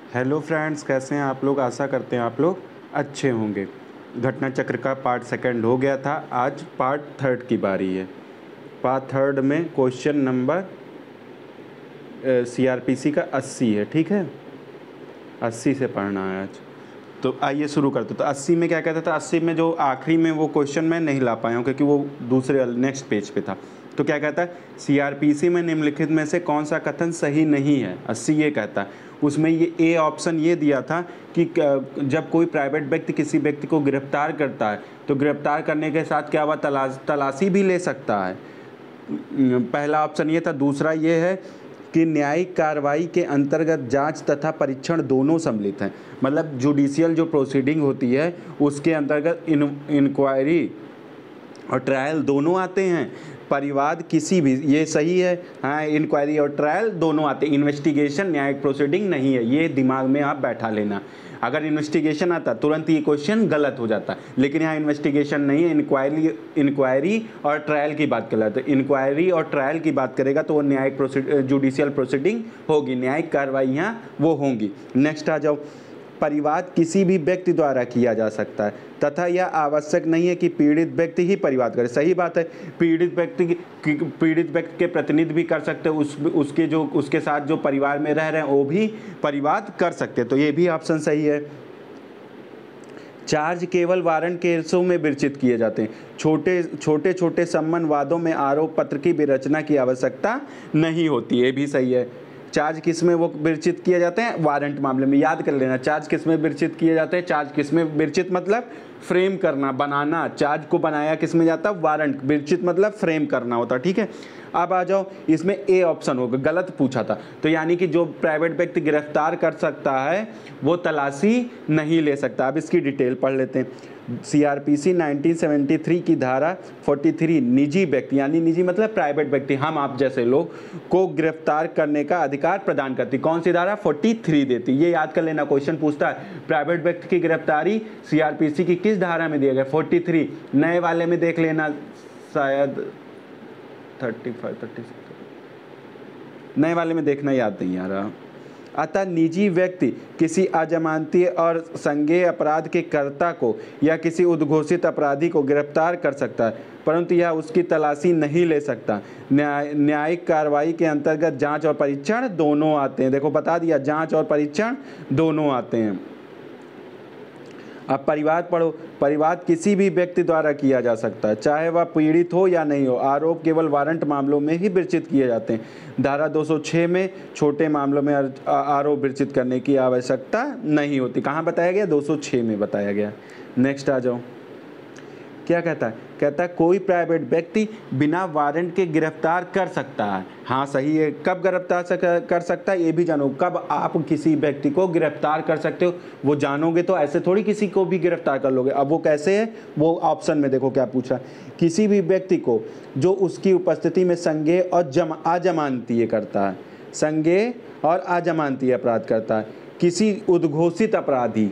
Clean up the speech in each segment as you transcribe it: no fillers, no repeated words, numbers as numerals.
Hello friends, कैसे हैं आप लोग। आशा करते हैं आप लोग अच्छे होंगे। घटना चक्र का पार्ट सेकंड हो गया था, आज पार्ट थर्ड की बारी है। पार्ट थर्ड में क्वेश्चन नंबर सीआरपीसी का 80 है, ठीक है। 80 से पढ़ना है आज। तो आइए शुरू करते। तो 80 में क्या कहता था, 80 में जो आखिरी में वो क्वेश्चन मैं नहीं ला पाया हूँ क्योंकि वो दूसरे नेक्स्ट पेज पे था। तो क्या कहता है, सीआरपीसी में निम्नलिखित में से कौन सा कथन सही नहीं है। 80 ये कहता है, उसमें ये ए ऑप्शन ये दिया था कि जब कोई प्राइवेट व्यक्ति किसी व्यक्ति को गिरफ्तार करता है तो गिरफ्तार करने के साथ क्या वह तलाशी भी ले सकता है। पहला ऑप्शन ये था। दूसरा ये है कि न्यायिक कार्रवाई के अंतर्गत जांच तथा परीक्षण दोनों सम्मिलित हैं। मतलब जुडिशियल जो प्रोसीडिंग होती है उसके अंतर्गत इंक्वायरी और ट्रायल दोनों आते हैं। परिवाद किसी भी, ये सही है, हाँ, इंक्वायरी और ट्रायल दोनों आते हैं। इन्वेस्टिगेशन न्यायिक प्रोसीडिंग नहीं है, ये दिमाग में आप बैठा लेना। अगर इन्वेस्टिगेशन आता तुरंत ये क्वेश्चन गलत हो जाता, लेकिन यहाँ इन्वेस्टिगेशन नहीं है, इंक्वायरी और ट्रायल की बात कर रहा है। तो इंक्वायरी और ट्रायल की बात करेगा तो वो न्यायिक जुडिशियल प्रोसीडिंग होगी, न्यायिक कार्रवाइयाँ वो होंगी। नेक्स्ट आ जाओ। परिवाद किसी भी व्यक्ति द्वारा किया जा सकता है तथा यह आवश्यक नहीं है कि पीड़ित व्यक्ति ही परिवाद करे। सही बात है, पीड़ित व्यक्ति के प्रतिनिधि भी कर सकते हैं, उसके साथ जो परिवार में रह रहे हैं वो भी परिवाद कर सकते हैं। तो ये भी ऑप्शन सही है। चार्ज केवल वारंट केसों में विरचित किए जाते हैं। छोटे सम्मन वादों में आरोप पत्र की विरचना की आवश्यकता नहीं होती, ये भी सही है। चार्ज किस में वो विरचित किए जाते हैं, वारंट मामले में। याद कर लेना, चार्ज किस में विरचित किए जाते हैं। चार्ज किस में विरचित मतलब फ्रेम करना, बनाना। चार्ज को बनाया किस में जाता है, वारंट। विरचित मतलब फ्रेम करना होता, ठीक है। अब आ जाओ, इसमें ए ऑप्शन होगा, गलत पूछा था। तो यानी कि जो प्राइवेट व्यक्ति गिरफ्तार कर सकता है वो तलाशी नहीं ले सकता। अब इसकी डिटेल पढ़ लेते हैं। सीआरपीसी 1973 की धारा 43 निजी व्यक्ति, यानी निजी मतलब प्राइवेट व्यक्ति, हम आप जैसे लोग को गिरफ्तार करने का अधिकार प्रदान करती। कौन सी धारा, 43 देती। ये याद कर लेना, क्वेश्चन पूछता है प्राइवेट व्यक्ति की गिरफ्तारी सीआरपीसी की किस धारा में दिया गया, 43। नए वाले में देख लेना, शायद 36 नए वाले में देखना याद नहीं आ रहा। अतः निजी व्यक्ति किसी अजमानतीय और संज्ञेय अपराध के कर्ता को या किसी उद्घोषित अपराधी को गिरफ्तार कर सकता है, परंतु यह उसकी तलाशी नहीं ले सकता। न्यायिक कार्रवाई के अंतर्गत जांच और परीक्षण दोनों आते हैं। देखो बता दिया, जांच और परीक्षण दोनों आते हैं। अब परिवाद पढ़ो। परिवाद किसी भी व्यक्ति द्वारा किया जा सकता है, चाहे वह पीड़ित हो या नहीं हो। आरोप केवल वारंट मामलों में ही विरचित किए जाते हैं। धारा 206 में छोटे मामलों में आरोप विरचित करने की आवश्यकता नहीं होती। कहाँ बताया गया, 206 में बताया गया। नेक्स्ट आ जाओ, क्या कहता है, कहता है कोई प्राइवेट व्यक्ति बिना वारंट के गिरफ्तार कर सकता है। हाँ सही है, कब गिरफ्तार कर सकता है ये भी जानो। कब आप किसी व्यक्ति को गिरफ्तार कर सकते हो वो जानोगे, तो ऐसे थोड़ी किसी को भी गिरफ्तार कर लोगे। अब वो कैसे है, वो ऑप्शन में देखो क्या पूछा। किसी भी व्यक्ति को जो उसकी उपस्थिति में संज्ञेय और अजमानतीय करता है, संज्ञेय और अजमानतीय अपराध करता है। किसी उद्घोषित अपराधी,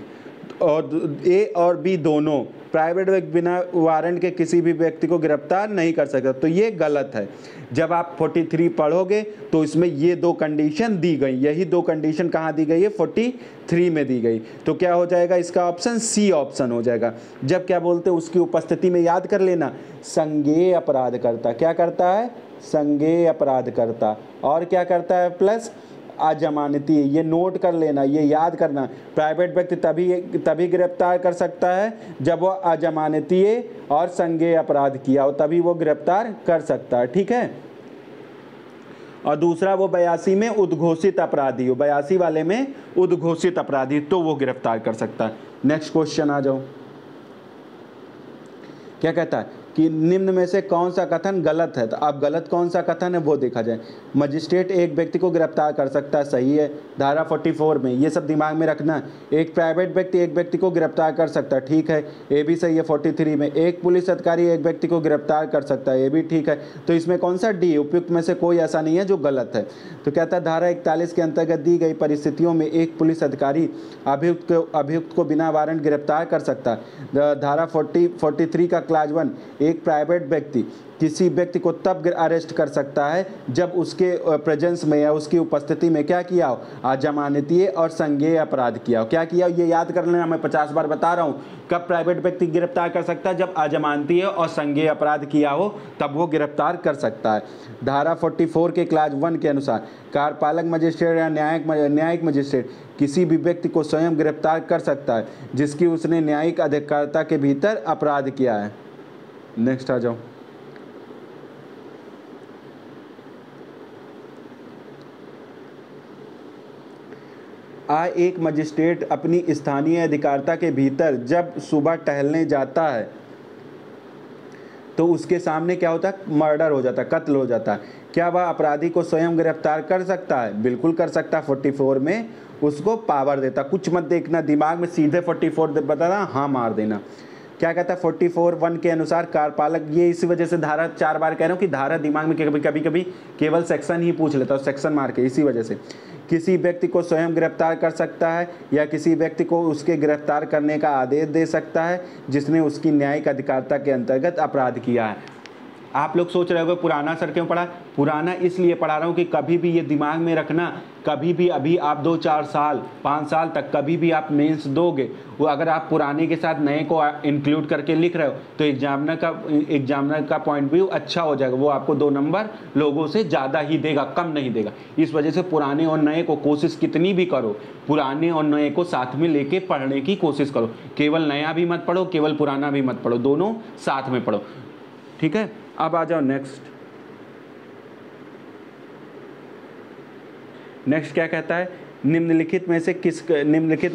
और ए और बी दोनों, प्राइवेट व्यक्ति बिना वारंट के किसी भी व्यक्ति को गिरफ्तार नहीं कर सकता। तो ये गलत है। जब आप 43 पढ़ोगे तो इसमें ये दो कंडीशन दी गई, यही दो कंडीशन कहाँ दी गई है, 43 में दी गई। तो क्या हो जाएगा, इसका ऑप्शन सी ऑप्शन हो जाएगा। जब क्या बोलते हैं, उसकी उपस्थिति में, याद कर लेना, संज्ञेय अपराध करता। क्या करता है, संज्ञेय अपराध करता। और क्या करता है, प्लस अजमानती। ये नोट कर लेना, ये याद करना। प्राइवेट व्यक्ति तभी गिरफ्तार कर सकता है जब वो अजमानतीय और संज्ञेय अपराध किया हो, तभी वो गिरफ्तार कर सकता है, ठीक है। और दूसरा वो 82 में उद्घोषित अपराधी हो, 82 वाले में उद्घोषित अपराधी, तो वो गिरफ्तार कर सकता है। नेक्स्ट क्वेश्चन आ जाओ, क्या कहता है कि निम्न में से कौन सा कथन गलत है। तो अब गलत कौन सा कथन है वो देखा जाए। मजिस्ट्रेट एक व्यक्ति को गिरफ्तार कर सकता है, सही है, धारा 44 में। ये सब दिमाग में रखना। एक प्राइवेट व्यक्ति एक व्यक्ति को गिरफ्तार कर सकता है, ठीक है, ये भी सही है, 43 में। एक पुलिस अधिकारी एक व्यक्ति को गिरफ्तार कर सकता है, ये भी ठीक है। तो इसमें कौन सा डी, उपयुक्त में से कोई ऐसा नहीं है जो गलत है। तो कहता है धारा 41 के अंतर्गत दी गई परिस्थितियों में एक पुलिस अधिकारी अभियुक्त को बिना वारंट गिरफ्तार कर सकता है। धारा 43 का क्लास 1, एक प्राइवेट व्यक्ति किसी व्यक्ति को तब अरेस्ट कर सकता है जब उसके प्रेजेंस में या उसकी उपस्थिति में क्या किया हो, अजमानतीय और संज्ञेय अपराध किया हो। क्या किया हो ये याद कर लेना, मैं 50 बार बता रहा हूँ। कब प्राइवेट व्यक्ति गिरफ्तार कर सकता है, जब अजमानतीय और संज्ञेय अपराध किया हो तब वो गिरफ्तार कर सकता है। धारा 44 के क्लास 1 के अनुसार कार्यपालक मजिस्ट्रेट या न्यायिक मजिस्ट्रेट किसी भी व्यक्ति को स्वयं गिरफ्तार कर सकता है जिसकी उसने न्यायिक अधिकारिता के भीतर अपराध किया है। नेक्स्ट आ जाओ। एक मजिस्ट्रेट अपनी स्थानीय अधिकारिता के भीतर जब सुबह टहलने जाता है तो उसके सामने क्या होता है, मर्डर हो जाता है, कत्ल हो जाता है। क्या वह अपराधी को स्वयं गिरफ्तार कर सकता है? बिल्कुल कर सकता है। 44 में उसको पावर देता। कुछ मत देखना दिमाग में, सीधे 44 बताना, हाँ मार देना। क्या कहता है 44(1) के अनुसार कार्यपालक, ये इसी वजह से धारा 4 बार कह रहा हूँ कि धारा दिमाग में कभी कभी केवल सेक्शन ही पूछ लेता है, सेक्शन मार के, इसी वजह से। किसी व्यक्ति को स्वयं गिरफ्तार कर सकता है या किसी व्यक्ति को उसके गिरफ्तार करने का आदेश दे सकता है जिसने उसकी न्यायिक अधिकारिता के अंतर्गत अपराध किया है। आप लोग सोच रहे होंगे पुराना सर क्यों पढ़ा? पुराना इसलिए पढ़ा रहा हूँ कि कभी भी ये दिमाग में रखना, कभी भी अभी आप 2-4 साल 5 साल तक कभी भी आप मेंस दोगे, वो अगर आप पुराने के साथ नए को इंक्लूड करके लिख रहे हो तो एग्जामिनर का पॉइंट व्यू अच्छा हो जाएगा। वो आपको 2 नंबर लोगों से ज़्यादा ही देगा, कम नहीं देगा। इस वजह से पुराने और नए को कोशिश कितनी भी करो, पुराने और नए को साथ में लेके पढ़ने की कोशिश करो। केवल नया भी मत पढ़ो, केवल पुराना भी मत पढ़ो, दोनों साथ में पढ़ो। ठीक है, अब आ जाओ नेक्स्ट क्या कहता है? निम्नलिखित में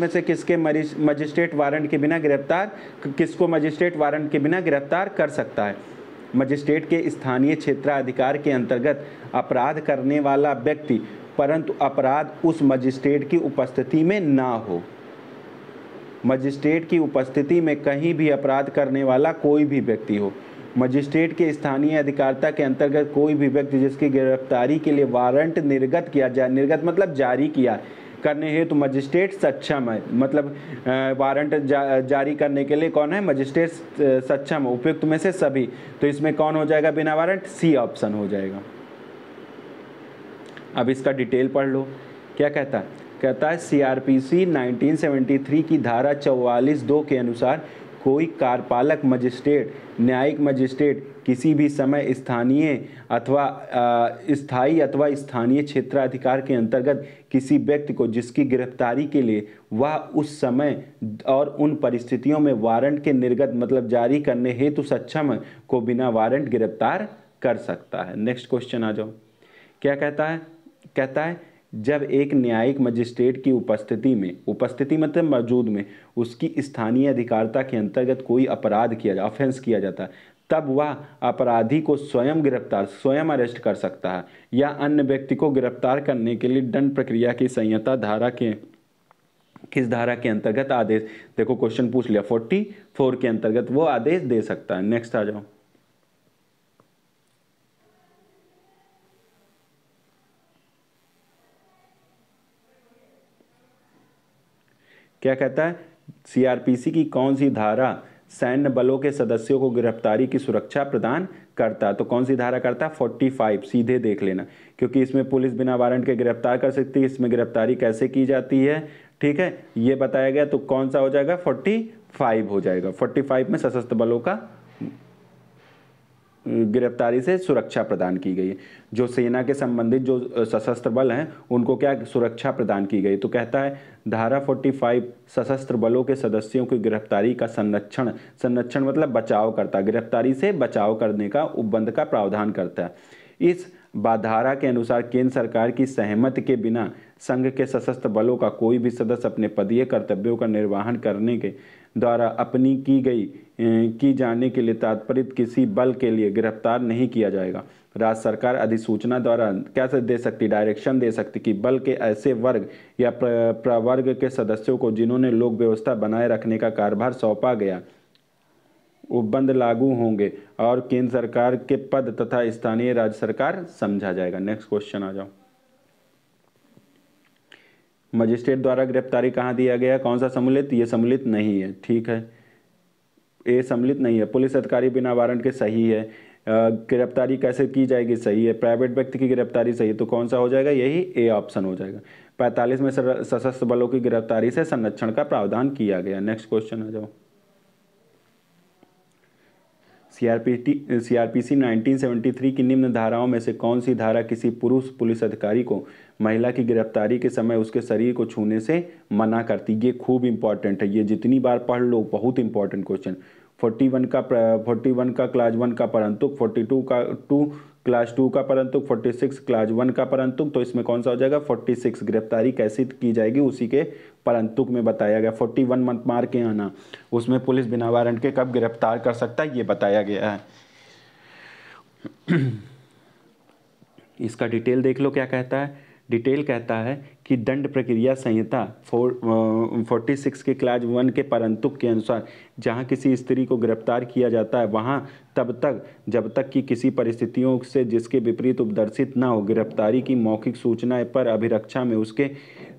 से किसके मजिस्ट्रेट वारंट के बिना गिरफ्तार, किसको मजिस्ट्रेट वारंट के बिना गिरफ्तार कर सकता है? मजिस्ट्रेट के स्थानीय क्षेत्राधिकार के अंतर्गत अपराध करने वाला व्यक्ति, परंतु अपराध उस मजिस्ट्रेट की उपस्थिति में ना हो। मजिस्ट्रेट की उपस्थिति में कहीं भी अपराध करने वाला कोई भी व्यक्ति हो। मजिस्ट्रेट के स्थानीय अधिकारिता के अंतर्गत कोई भी व्यक्ति जिसकी गिरफ्तारी के लिए वारंट निर्गत किया जाए, निर्गत मतलब जारी किया करने हेतु मजिस्ट्रेट सक्षम है। मतलब वारंट जारी करने के लिए कौन है? मजिस्ट्रेट सक्षम, उपयुक्त में से सभी। तो इसमें कौन हो जाएगा बिना वारंट? सी ऑप्शन हो जाएगा। अब इसका डिटेल पढ़ लो। क्या कहता है? कहता है CRPC 1973 की धारा 44(2) के अनुसार कोई कार्यपालक मजिस्ट्रेट, न्यायिक मजिस्ट्रेट किसी भी समय स्थानीय अथवा स्थानीय क्षेत्राधिकार के अंतर्गत किसी व्यक्ति को जिसकी गिरफ्तारी के लिए वह उस समय और उन परिस्थितियों में वारंट के निर्गत मतलब जारी करने हेतु सक्षम है को बिना वारंट गिरफ्तार कर सकता है। नेक्स्ट क्वेश्चन आ जाओ। क्या कहता है? कहता है जब एक न्यायिक मजिस्ट्रेट की उपस्थिति मतलब मौजूद में उसकी स्थानीय अधिकारिता के अंतर्गत कोई अपराध किया जाए, ऑफेंस किया जाता है, तब वह अपराधी को स्वयं अरेस्ट कर सकता है या अन्य व्यक्ति को गिरफ्तार करने के लिए दंड प्रक्रिया की संहिता धारा के किस धारा के अंतर्गत आदेश, देखो क्वेश्चन पूछ लिया, 44 के अंतर्गत वो आदेश दे सकता है। नेक्स्ट आ जाओ। क्या कहता है? CRPC की कौन सी धारा सैन्य बलों के सदस्यों को गिरफ्तारी की सुरक्षा प्रदान करता है? तो कौन सी धारा करता है? 45। सीधे देख लेना, क्योंकि इसमें पुलिस बिना वारंट के गिरफ्तार कर सकती है। इसमें गिरफ्तारी कैसे की जाती है, ठीक है, ये बताया गया। तो कौन सा हो जाएगा? 45 हो जाएगा। 45 में सशस्त्र बलों का गिरफ्तारी से सुरक्षा प्रदान की गई है। जो सेना के संबंधित जो सशस्त्र बल हैं उनको क्या सुरक्षा प्रदान की गई? तो कहता है धारा 45 सशस्त्र बलों के सदस्यों की गिरफ्तारी का संरक्षण मतलब बचाव करता है, गिरफ्तारी से बचाव करने का उपबंध का प्रावधान करता है। इस धारा के अनुसार केंद्र सरकार की सहमति के बिना संघ के सशस्त्र बलों का कोई भी सदस्य अपने पदीय कर्तव्यों का निर्वहन करने के द्वारा अपनी की जाने के लिए तात्पर्य किसी बल के लिए गिरफ्तार नहीं किया जाएगा। राज्य सरकार अधिसूचना द्वारा क्या दे सकती, डायरेक्शन दे सकती कि बल के ऐसे वर्ग या प्रवर्ग के सदस्यों को जिन्होंने लोक व्यवस्था बनाए रखने का कार्यभार सौंपा गया उपबंध लागू होंगे और केंद्र सरकार के पद तथा स्थानीय राज्य सरकार समझा जाएगा। नेक्स्ट क्वेश्चन आ जाओ। मजिस्ट्रेट द्वारा गिरफ्तारी कहाँ दिया गया? कौन सा सम्मिलित? ये सम्मिलित नहीं है, ठीक है। ए सम्मिलित नहीं है। पुलिस अधिकारी बिना वारंट के सही है। गिरफ्तारी कैसे की जाएगी, सही है। प्राइवेट व्यक्ति की गिरफ्तारी सही है, तो कौन सा हो जाएगा, यही ए ऑप्शन हो जाएगा। 45 में सशस्त्र बलों की गिरफ्तारी से संरक्षण का प्रावधान किया गया। नेक्स्ट क्वेश्चन आ जाओ। सीआरपीसी 1973 की निम्न धाराओं में से कौन सी धारा किसी पुरुष पुलिस अधिकारी को महिला की गिरफ्तारी के समय उसके शरीर को छूने से मना करती? ये खूब इंपॉर्टेंट है, ये जितनी बार पढ़ लो बहुत इंपॉर्टेंट क्वेश्चन। 41 का क्लास 1 का परंतुक, 42 का क्लास 2 का परंतुक, 46 क्लास 1 का परंतुक, तो इसमें कौन सा हो जाएगा, 46। गिरफ्तारी कैसे की जाएगी उसी के परंतुक में बताया गया। 41 मत मार के आना, उसमें पुलिस बिना वारंट के कब गिरफ्तार कर सकता है ये बताया गया है। इसका डिटेल देख लो क्या कहता है। डिटेल कहता है कि दंड प्रक्रिया संहिता 46 के क्लास 1 के परंतुक के अनुसार जहां किसी स्त्री को गिरफ्तार किया जाता है वहां तब तक जब तक कि किसी परिस्थितियों से जिसके विपरीत उपदर्शित न हो गिरफ्तारी की मौखिक सूचना पर अभिरक्षा में उसके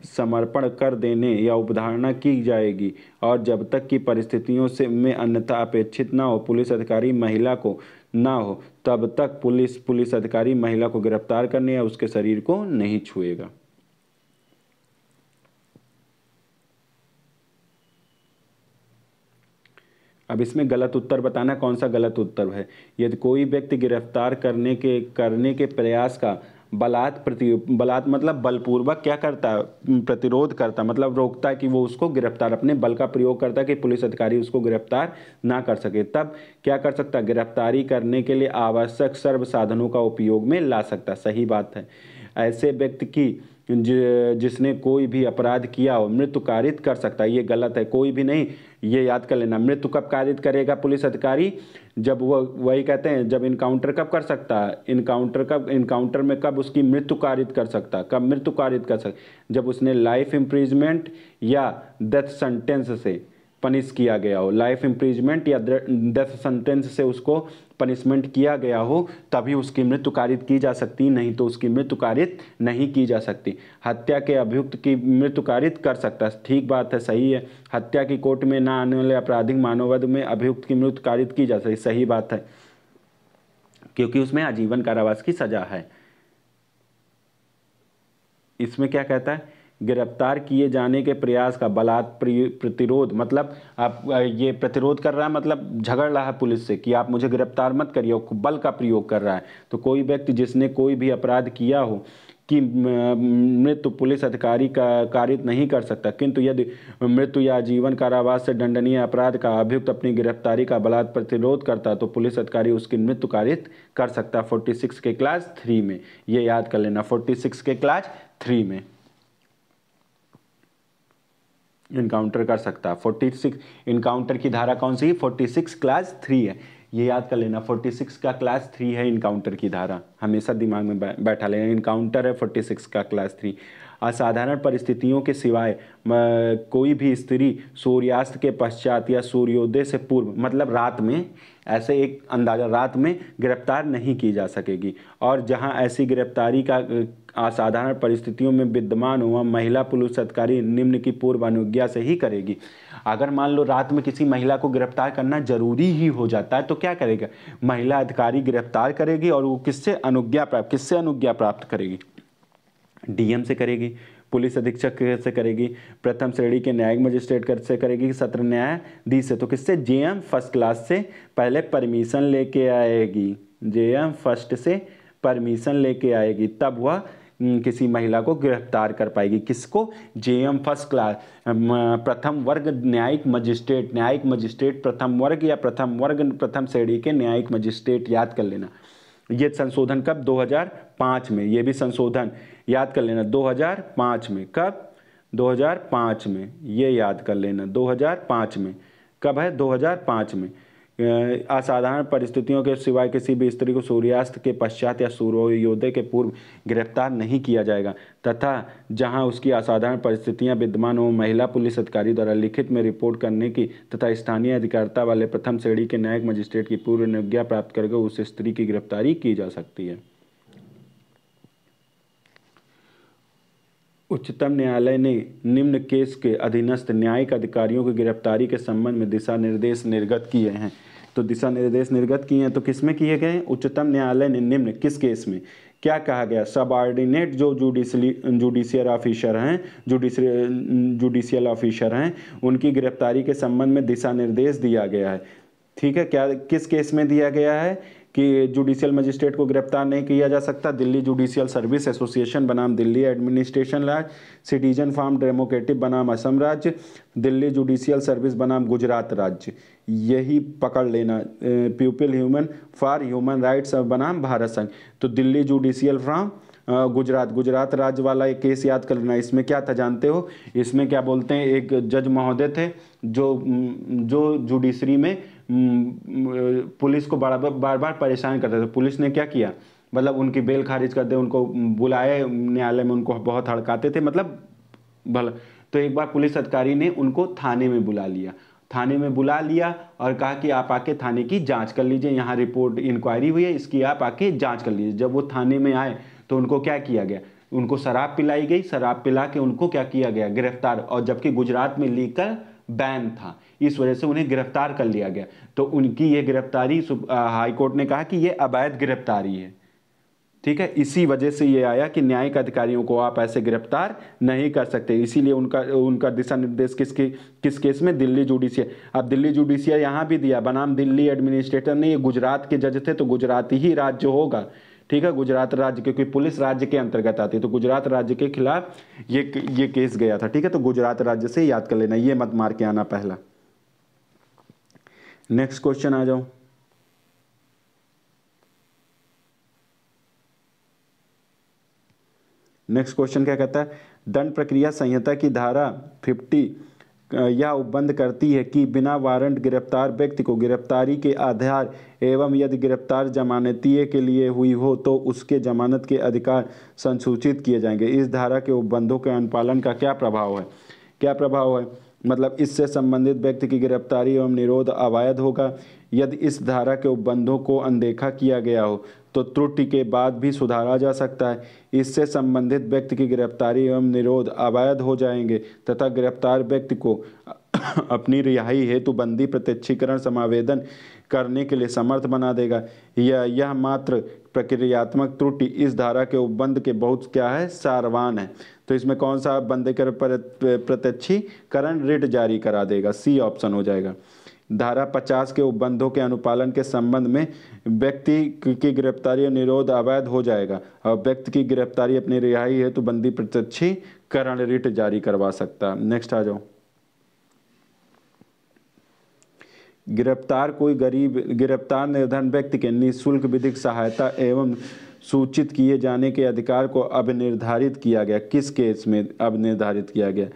समर्पण कर देने या उपधारणा की जाएगी, और जब तक कि परिस्थितियों से में अन्यथा अपेक्षित न हो पुलिस अधिकारी महिला को ना हो तब तक पुलिस अधिकारी महिला को गिरफ्तार करने या उसके शरीर को नहीं छुएगा। अब इसमें गलत उत्तर बताना, कौन सा गलत उत्तर है। यदि कोई व्यक्ति गिरफ्तार करने के प्रयास का बलात् मतलब बलपूर्वक क्या करता है, प्रतिरोध करता, मतलब रोकता है कि वो उसको गिरफ्तार, अपने बल का प्रयोग करता है कि पुलिस अधिकारी उसको गिरफ्तार ना कर सके, तब क्या कर सकता है, गिरफ्तारी करने के लिए आवश्यक सर्व साधनों का उपयोग में ला सकता। सही बात है। ऐसे व्यक्ति की जिसने कोई भी अपराध किया हो मृत्यु कारित कर सकता है। ये गलत है, कोई भी नहीं, ये याद कर लेना। मृत्यु कब कारित करेगा पुलिस अधिकारी, जब वो वही कहते हैं जब इनकाउंटर कब कर सकता है, इनकाउंटर में कब उसकी मृत्यु कारित कर सकता, कब मृत्यु कारित कर सकता, जब उसने लाइफ इम्प्रिजमेंट या डेथ सेंटेंस से पनिश किया गया हो, लाइफ इम्प्रिजमेंट या डेथ सेंटेंस से उसको पनिशमेंट किया गया हो, तभी उसकी मृत्यु कारित की जा सकती, नहीं तो उसकी मृत्यु कारित नहीं की जा सकती। हत्या के अभियुक्त की मृत्यु कारित कर सकता है, ठीक बात है, सही है। हत्या की कोर्ट में ना आने वाले आपराधिक मानववध में अभियुक्त की मृत्यु कारित की जा सकती, सही बात है, क्योंकि उसमें आजीवन कारावास की सजा है। इसमें क्या कहता है, गिरफ्तार किए जाने के प्रयास का बलात् प्रतिरोध, मतलब आप ये प्रतिरोध कर रहा है, मतलब झगड़ रहा है पुलिस से कि आप मुझे गिरफ्तार मत करिए, बल का प्रयोग कर रहा है। तो कोई व्यक्ति जिसने कोई भी अपराध किया हो कि मृत्यु पुलिस अधिकारी का कारित नहीं कर सकता, किंतु यदि मृत्यु या आजीवन कारावास से दंडनीय अपराध का अभियुक्त अपनी गिरफ्तारी का बलात् प्रतिरोध करता तो पुलिस अधिकारी उसकी मृत्यु कारित कर सकता। 46 के क्लास 3 में, ये याद कर लेना, 46 के क्लास 3 में इनकाउंटर कर सकता। 46 इनकाउंटर की धारा कौन सी, 46 क्लास 3 है, ये याद कर लेना। 46 का क्लास 3 है इनकाउंटर की धारा, हमेशा दिमाग में बैठा लेना, इनकाउंटर है 46 का क्लास 3। असाधारण परिस्थितियों के सिवाय कोई भी स्त्री सूर्यास्त के पश्चात या सूर्योदय से पूर्व, मतलब रात में, ऐसे एक अंदाजा, रात में गिरफ्तार नहीं की जा सकेगी। और जहां ऐसी गिरफ्तारी का असाधारण परिस्थितियों में विद्यमान हुआ महिला पुलिस अधिकारी निम्न की पूर्व अनुज्ञा से ही करेगी। अगर मान लो रात में किसी महिला को गिरफ्तार करना जरूरी ही हो जाता है तो क्या करेगा, महिला अधिकारी गिरफ्तार करेगी, और वो किससे अनुज्ञा प्राप्त करेगी, डीएम से करेगी, पुलिस अधीक्षक से करेगी, प्रथम श्रेणी के न्यायिक मजिस्ट्रेट से करेगी, सत्र न्यायाधीश से, तो किससे, जेएम फर्स्ट क्लास से पहले परमिशन लेके आएगी, जेएम फर्स्ट से परमिशन लेके आएगी, तब वह किसी महिला को गिरफ्तार कर पाएगी। किसको, जेएम फर्स्ट क्लास, प्रथम वर्ग न्यायिक मजिस्ट्रेट प्रथम वर्ग या प्रथम श्रेणी के न्यायिक मजिस्ट्रेट, याद कर लेना। ये संशोधन कब, 2005 में, ये भी संशोधन याद कर लेना 2005 में, कब, 2005 में, ये याद कर लेना 2005 में, कब है, 2005 में। असाधारण परिस्थितियों के सिवाय किसी भी स्त्री को सूर्यास्त के पश्चात या सूर्योदय के पूर्व गिरफ्तार नहीं किया जाएगा, तथा जहां उसकी असाधारण परिस्थितियां विद्यमान हो महिला पुलिस अधिकारी द्वारा लिखित में रिपोर्ट करने की तथा स्थानीय अधिकारिता वाले प्रथम श्रेणी के न्यायिक मजिस्ट्रेट की पूर्व अनुज्ञा प्राप्त करके उस स्त्री की गिरफ्तारी की जा सकती है। उच्चतम न्यायालय ने निम्न केस के अधीनस्थ न्यायिक अधिकारियों की गिरफ्तारी के संबंध में दिशा निर्देश निर्गत किए हैं। तो दिशा निर्देश निर्गत किए हैं तो किस में किए गए हैं? उच्चतम न्यायालय ने निम्न किस केस में क्या कहा गया? सबऑर्डिनेट जो जुडिशियल ऑफिसर हैं, जुडिशियल ऑफिसर हैं, उनकी गिरफ्तारी के संबंध में दिशा निर्देश दिया गया है। ठीक है, क्या किस केस में दिया गया है कि जुडिशियल मजिस्ट्रेट को गिरफ्तार नहीं किया जा सकता? दिल्ली जुडिशियल सर्विस एसोसिएशन बनाम दिल्ली एडमिनिस्ट्रेशन राज्य, सिटीजन फार्म डेमोक्रेटिक बनाम असम राज्य, दिल्ली जुडिशियल सर्विस बनाम गुजरात राज्य। यही पकड़ लेना, people human for human rights बनाम भारत संघ। तो दिल्ली जुडिशियल फ्रॉम गुजरात राज्य वाला एक केस याद कर लेना। इसमें क्या था जानते हो? इसमें क्या बोलते हैं, एक जज महोदय थे जो जुडिशरी में पुलिस को बार बार परेशान करते थे। पुलिस ने क्या किया, मतलब उनकी बेल खारिज कर दे, उनको बुलाए न्यायालय में, उनको बहुत हड़काते थे, मतलब भला। तो एक बार पुलिस अधिकारी ने उनको थाने में बुला लिया और कहा कि आप आके थाने की जांच कर लीजिए, यहाँ रिपोर्ट इंक्वायरी हुई है, इसकी आप आके जांच कर लीजिए। जब वो थाने में आए तो उनको क्या किया गया? उनको शराब पिलाई गई, शराब पिला के उनको क्या किया गया? गिरफ्तार। और जबकि गुजरात में लीकर बैन था, इस वजह से उन्हें गिरफ्तार कर लिया गया। तो उनकी ये गिरफ्तारी हाई कोर्ट ने कहा कि ये अवैध गिरफ्तारी है। ठीक है, इसी वजह से ये आया कि न्यायिक अधिकारियों को आप ऐसे गिरफ्तार नहीं कर सकते। इसीलिए उनका दिशा निर्देश किस केस में? दिल्ली जुडिशियल। अब दिल्ली जुडिशियल यहाँ भी दिया बनाम दिल्ली एडमिनिस्ट्रेटर ने। ये गुजरात के जज थे तो गुजरात ही राज्य होगा। ठीक है, गुजरात राज्य, क्योंकि पुलिस राज्य के अंतर्गत आती है, तो गुजरात राज्य के खिलाफ ये केस गया था। ठीक है, तो गुजरात राज्य से याद कर लेना, ये मत मार के आना पहला। नेक्स्ट क्वेश्चन आ जाओ। नेक्स्ट क्वेश्चन क्या कहता है? दंड प्रक्रिया संहिता की धारा 50 यह उपबंध करती है कि बिना वारंट गिरफ्तार व्यक्ति को गिरफ्तारी के आधार एवं यदि गिरफ्तार जमानतीय के लिए हुई हो तो उसके जमानत के अधिकार संसूचित किए जाएंगे। इस धारा के उपबंधों के अनुपालन का क्या प्रभाव है? क्या प्रभाव है? मतलब इससे संबंधित व्यक्ति की गिरफ्तारी एवं निरोध अवैध होगा। यदि इस धारा के उपबंधों को अनदेखा किया गया हो तो त्रुटि के बाद भी सुधारा जा सकता है। इससे संबंधित व्यक्ति की गिरफ्तारी एवं निरोध अवैध हो जाएंगे तथा गिरफ्तार व्यक्ति को अपनी रिहाई हेतु बंदी प्रत्यक्षीकरण समावेदन करने के लिए समर्थ बना देगा। यह मात्र प्रक्रियात्मक त्रुटि इस धारा के उपबंध के बहुत क्या है? सारवान है। तो इसमें कौन सा बंदीकरण प्रत्यक्षीकरण रिट जारी करा देगा? सी ऑप्शन हो जाएगा। धारा 50 के उपबंधों के अनुपालन के संबंध में व्यक्ति की गिरफ्तारी और निरोध अवैध हो जाएगा और व्यक्ति की गिरफ्तारी अपनी रिहाई है तो बंदी प्रत्यक्षीकरण रिट जारी करवा सकता। नेक्स्ट आ जाओ। गिरफ्तार निर्धन व्यक्ति के निःशुल्क विधिक सहायता एवं सूचित किए जाने के अधिकार को अब निर्धारित किया गया। किस केस में अब निर्धारित किया गया?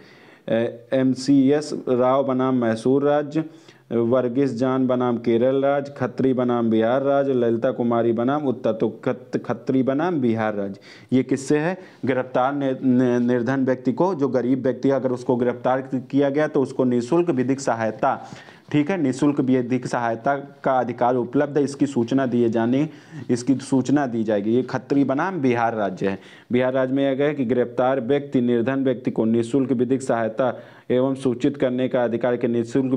MCS राव बनाम मैसूर राज्य, वर्गीस जान बनाम केरल राज्य, खत्री बनाम बिहार राज्य, ललिता कुमारी बनाम उत्तर। तो खत्री बनाम बिहार राज्य। ये किससे है? गिरफ्तार निर्धन व्यक्ति को, जो गरीब व्यक्ति अगर उसको गिरफ्तार किया गया तो उसको निःशुल्क विधिक सहायता, ठीक है, निःशुल्क विधिक सहायता का अधिकार उपलब्ध है। इसकी सूचना दी जाएगी। ये खत्री बनाम बिहार राज्य है। बिहार राज्य में यह है कि गिरफ्तार व्यक्ति निर्धन व्यक्ति को निःशुल्क विधिक सहायता एवं सूचित करने का अधिकार के निःशुल्क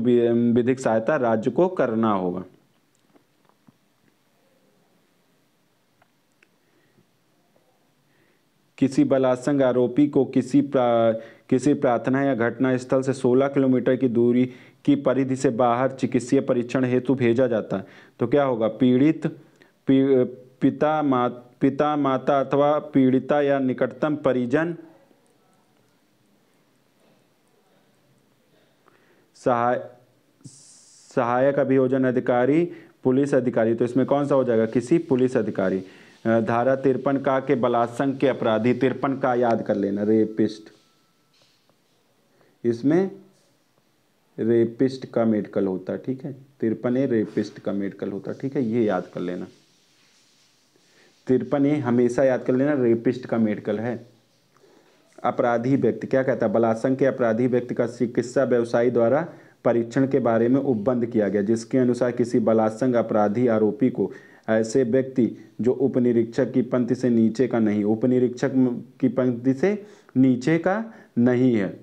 विधिक सहायता राज्य को करना होगा। किसी बलात्संग आरोपी को किसी प्रार्थना या घटना स्थल से 16 किलोमीटर की दूरी की परिधि से बाहर चिकित्सीय परीक्षण हेतु भेजा जाता है तो क्या होगा? पीड़ित पिता माता अथवा पीड़िता या निकटतम परिजन, सहायक अभियोजन अधिकारी, पुलिस अधिकारी। तो इसमें कौन सा हो जाएगा? किसी पुलिस अधिकारी। धारा 53 का के बलात्संग के अपराधी, 53 का याद कर लेना, रेपिस्ट। इसमें रेपिस्ट का मेडिकल होता है। ठीक है, 53A रेपिस्ट का मेडिकल होता है। ठीक है, ये याद कर लेना। 53A हमेशा याद कर लेना, रेपिस्ट का मेडिकल है। अपराधी व्यक्ति क्या कहता है? बलात्संग के अपराधी व्यक्ति का चिकित्सा व्यवसायी द्वारा परीक्षण के बारे में उपबंध किया गया, जिसके अनुसार किसी बलात्संग अपराधी आरोपी को ऐसे व्यक्ति जो उपनिरीक्षक की पंक्ति से नीचे का नहीं, उपनिरीक्षक की पंक्ति से नीचे का नहीं है,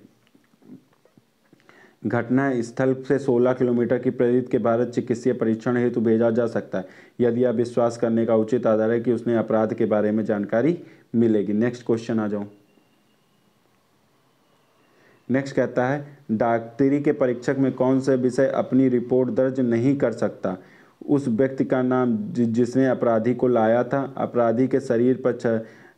घटना स्थल से 16 किलोमीटर की परिधि के भारत चिकित्सीय परीक्षण हेतु भेजा जा सकता है यदि आप विश्वास करने का उचित आधार है कि उसने अपराध के बारे में जानकारी मिलेगी। नेक्स्ट क्वेश्चन आ जाओ। नेक्स्ट कहता है डॉक्टरी के परीक्षक में कौन से विषय अपनी रिपोर्ट दर्ज नहीं कर सकता? उस व्यक्ति का नाम जिसने अपराधी को लाया था, अपराधी के शरीर पर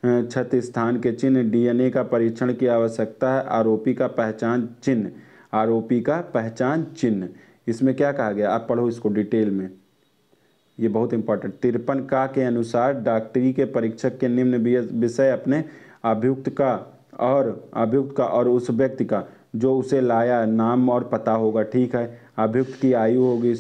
क्षत स्थान के चिन्ह, डीएनए का परीक्षण की आवश्यकता है, आरोपी का पहचान चिन्ह, आरोपी का पहचान चिन्ह। इसमें क्या कहा गया, आप पढ़ो इसको डिटेल में, ये बहुत इंपॉर्टेंट। 53 का के अनुसार डॉक्टरी के परीक्षक के निम्न विषय अपने अभियुक्त का और उस व्यक्ति का जो उसे लाया नाम और पता होगा, ठीक है। अभियुक्त की आयु होगी,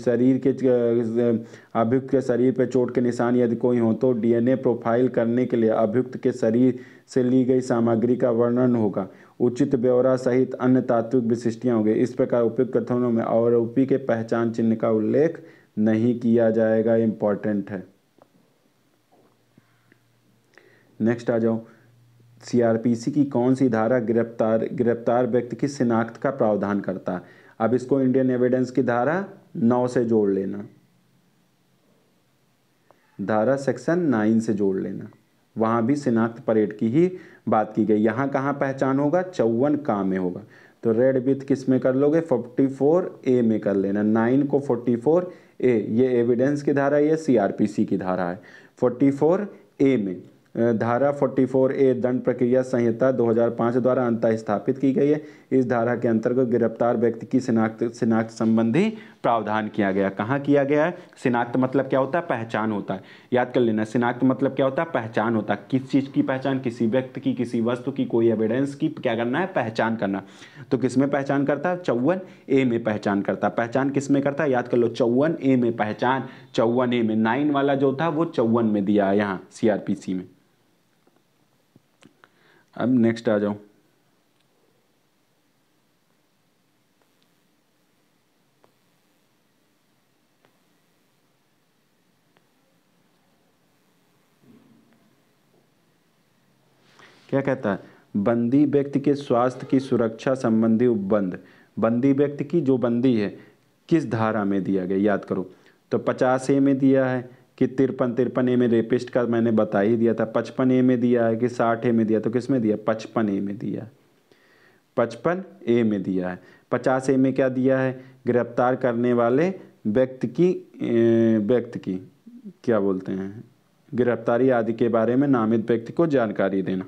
अभियुक्त के शरीर पर चोट के निशान यदि कोई हो तो डीएनए प्रोफाइल करने के लिए अभियुक्त के शरीर से ली गई सामग्री का वर्णन होगा, उचित ब्यौरा सहित अन्य तात्विक विशिष्टियाँ होंगी। इस प्रकार उपयुक्त कथनों में आरोपी के पहचान चिन्ह का उल्लेख नहीं किया जाएगा, इंपॉर्टेंट है। नेक्स्ट आ जाओ। सीआरपीसी की कौन सी धारा गिरफ्तार व्यक्ति की शिनाख्त का प्रावधान करता है? अब इसको इंडियन एविडेंस की धारा 9 से जोड़ लेना, धारा सेक्शन 9 से जोड़ लेना, वहाँ भी शिनाख्त परेड की ही बात की गई। यहाँ कहाँ पहचान होगा, 54 का में होगा। तो रेड विथ किस में कर लोगे, 44A में कर लेना, 9 को 44A, ये एविडेंस की धारा, ये सीआरपीसी की धारा है। 44A में धारा 44A दंड प्रक्रिया संहिता 2005 द्वारा अंततः स्थापित की गई है। इस धारा के अंतर्गत गिरफ्तार व्यक्ति की शिनाख्त संबंधी प्रावधान किया गया। कहाँ किया गया है? शिनाख्त मतलब क्या होता है, पहचान होता है, याद कर लेना। शिनाख्त मतलब क्या होता है, पहचान होता है। किस चीज़ की पहचान, किसी व्यक्ति की, किसी वस्तु की, कोई एविडेंस की क्या करना है, पहचान करना। तो किस में पहचान करता है, 54A में पहचान करता है। पहचान किस में करता है, याद कर लो, 54A में पहचान, 54A में। 9 वाला जो था वो 54 में दिया है यहाँ सीआरपीसी में। अब नेक्स्ट आ जाओ। क्या कहता है, बंदी व्यक्ति के स्वास्थ्य की सुरक्षा संबंधी उपबंध। बंदी व्यक्ति की जो बंदी है किस धारा में दिया गया, याद करो। तो 50A में दिया है कि 53A में रेपिस्ट का मैंने बता ही दिया था। 55A में दिया है कि 60A में दिया, तो किस में दिया, 55A में दिया है, 55A में दिया है। 50A में क्या दिया है, गिरफ्तार करने वाले व्यक्ति की क्या बोलते हैं, गिरफ्तारी आदि के बारे में नामित व्यक्ति को जानकारी देना।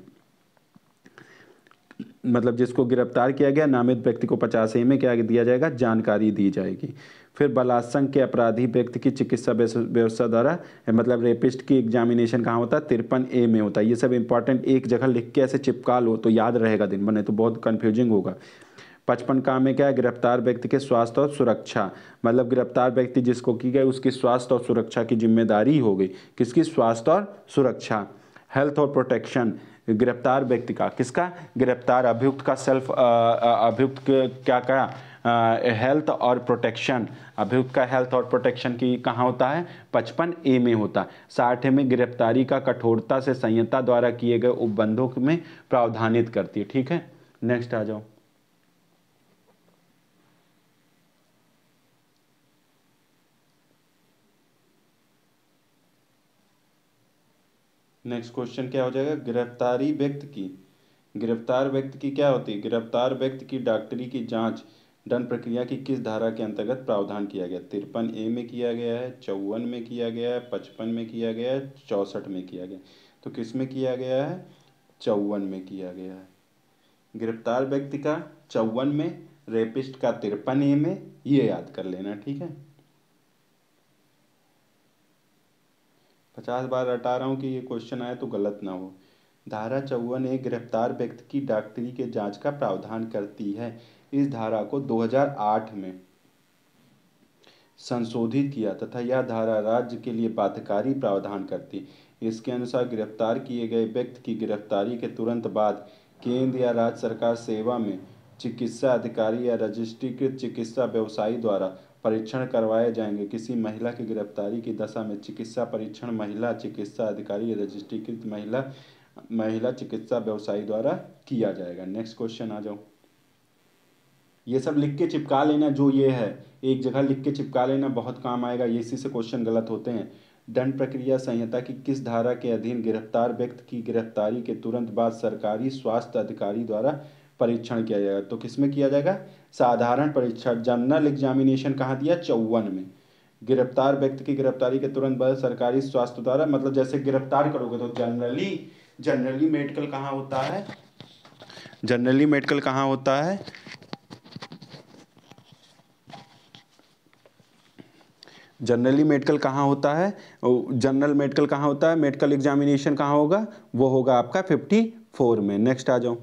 मतलब जिसको गिरफ्तार किया गया नामित व्यक्ति को 50A में क्या दिया जाएगा, जानकारी दी जाएगी। फिर बलात्संग के अपराधी व्यक्ति की चिकित्सा व्यवस्था द्वारा, मतलब रेपिस्ट की एग्जामिनेशन कहाँ होता है, 53A में होता है। ये सब इंपॉर्टेंट एक जगह लिख के ऐसे चिपका लो तो याद रहेगा दिन भर, नहीं तो बहुत कन्फ्यूजिंग होगा। 55 का में क्या है, गिरफ्तार व्यक्ति के स्वास्थ्य और सुरक्षा, मतलब गिरफ्तार व्यक्ति जिसको की गई उसकी स्वास्थ्य और सुरक्षा की जिम्मेदारी हो गई। किसकी, स्वास्थ्य और सुरक्षा। हेल्थ और प्रोटेक्शन, गिरफ्तार व्यक्ति का, किसका, गिरफ्तार अभियुक्त का सेल्फ, अभियुक्त क्या हेल्थ और प्रोटेक्शन, अभियुक्त का हेल्थ और प्रोटेक्शन की कहाँ होता है, 55A में होता है। 60A में गिरफ्तारी का कठोरता से संहिता द्वारा किए गए उपबंधों में प्रावधानित करती है। ठीक है, नेक्स्ट आ जाओ। नेक्स्ट क्वेश्चन क्या हो जाएगा, गिरफ्तार व्यक्ति की क्या होती है, गिरफ्तार व्यक्ति की डॉक्टरी की जांच दंड प्रक्रिया की किस धारा के अंतर्गत प्रावधान किया गया। 53A में किया गया है, 54 में किया गया है, 55 में किया गया है, 64 में किया गया। तो किस में किया गया है, 54 में किया गया है। गिरफ्तार व्यक्ति का 54 में, रेपिस्ट का 53A में, ये याद कर लेना, ठीक है। 50 बार रटा रहा हूँ कि ये क्वेश्चन आए तो गलत ना हो। धारा 54A गिरफ्तार व्यक्ति की डॉक्टरी के जांच का प्रावधान करती है। इस धारा को 2008 में संशोधित किया तथा यह धारा राज्य के लिए बाध्यकारी प्रावधान करती है। इसके अनुसार गिरफ्तार किए गए व्यक्ति की गिरफ्तारी के तुरंत बाद केंद्र या राज्य सरकार सेवा में चिकित्सा अधिकारी या रजिस्ट्रीकृत चिकित्सा व्यवसायी द्वारा परीक्षण करवाए जाएंगे। किसी महिला की गिरफ्तारी की दशा में चिकित्सा परीक्षण महिला चिकित्सा अधिकारी या रजिस्ट्रीकृत महिला चिकित्सा व्यवसायी द्वारा किया जाएगा। नेक्स्ट क्वेश्चन आ जाओ। ये सब लिख के चिपका लेना, जो ये है एक जगह लिख के चिपका लेना, बहुत काम आएगा। ये इसी से क्वेश्चन गलत होते हैं। दंड प्रक्रिया संहिता की किस धारा के अधीन गिरफ्तार व्यक्ति की गिरफ्तारी के तुरंत बाद सरकारी स्वास्थ्य अधिकारी द्वारा परीक्षण किया जाएगा? तो किसमें किया जाएगा? साधारण परीक्षण, जनरल एग्जामिनेशन कहाँ दिया? 54 में। गिरफ्तार व्यक्ति की गिरफ्तारी के तुरंत बाद सरकारी स्वास्थ्य द्वारा, मतलब जैसे गिरफ्तार करोगे तो जनरली मेडिकल कहाँ होता है? जनरली मेडिकल कहाँ होता है? जनरली मेडिकल कहाँ होता है? जनरल मेडिकल कहाँ होता है? मेडिकल एग्जामिनेशन कहाँ होगा? वो होगा आपका 54 में। नेक्स्ट आ जाओ।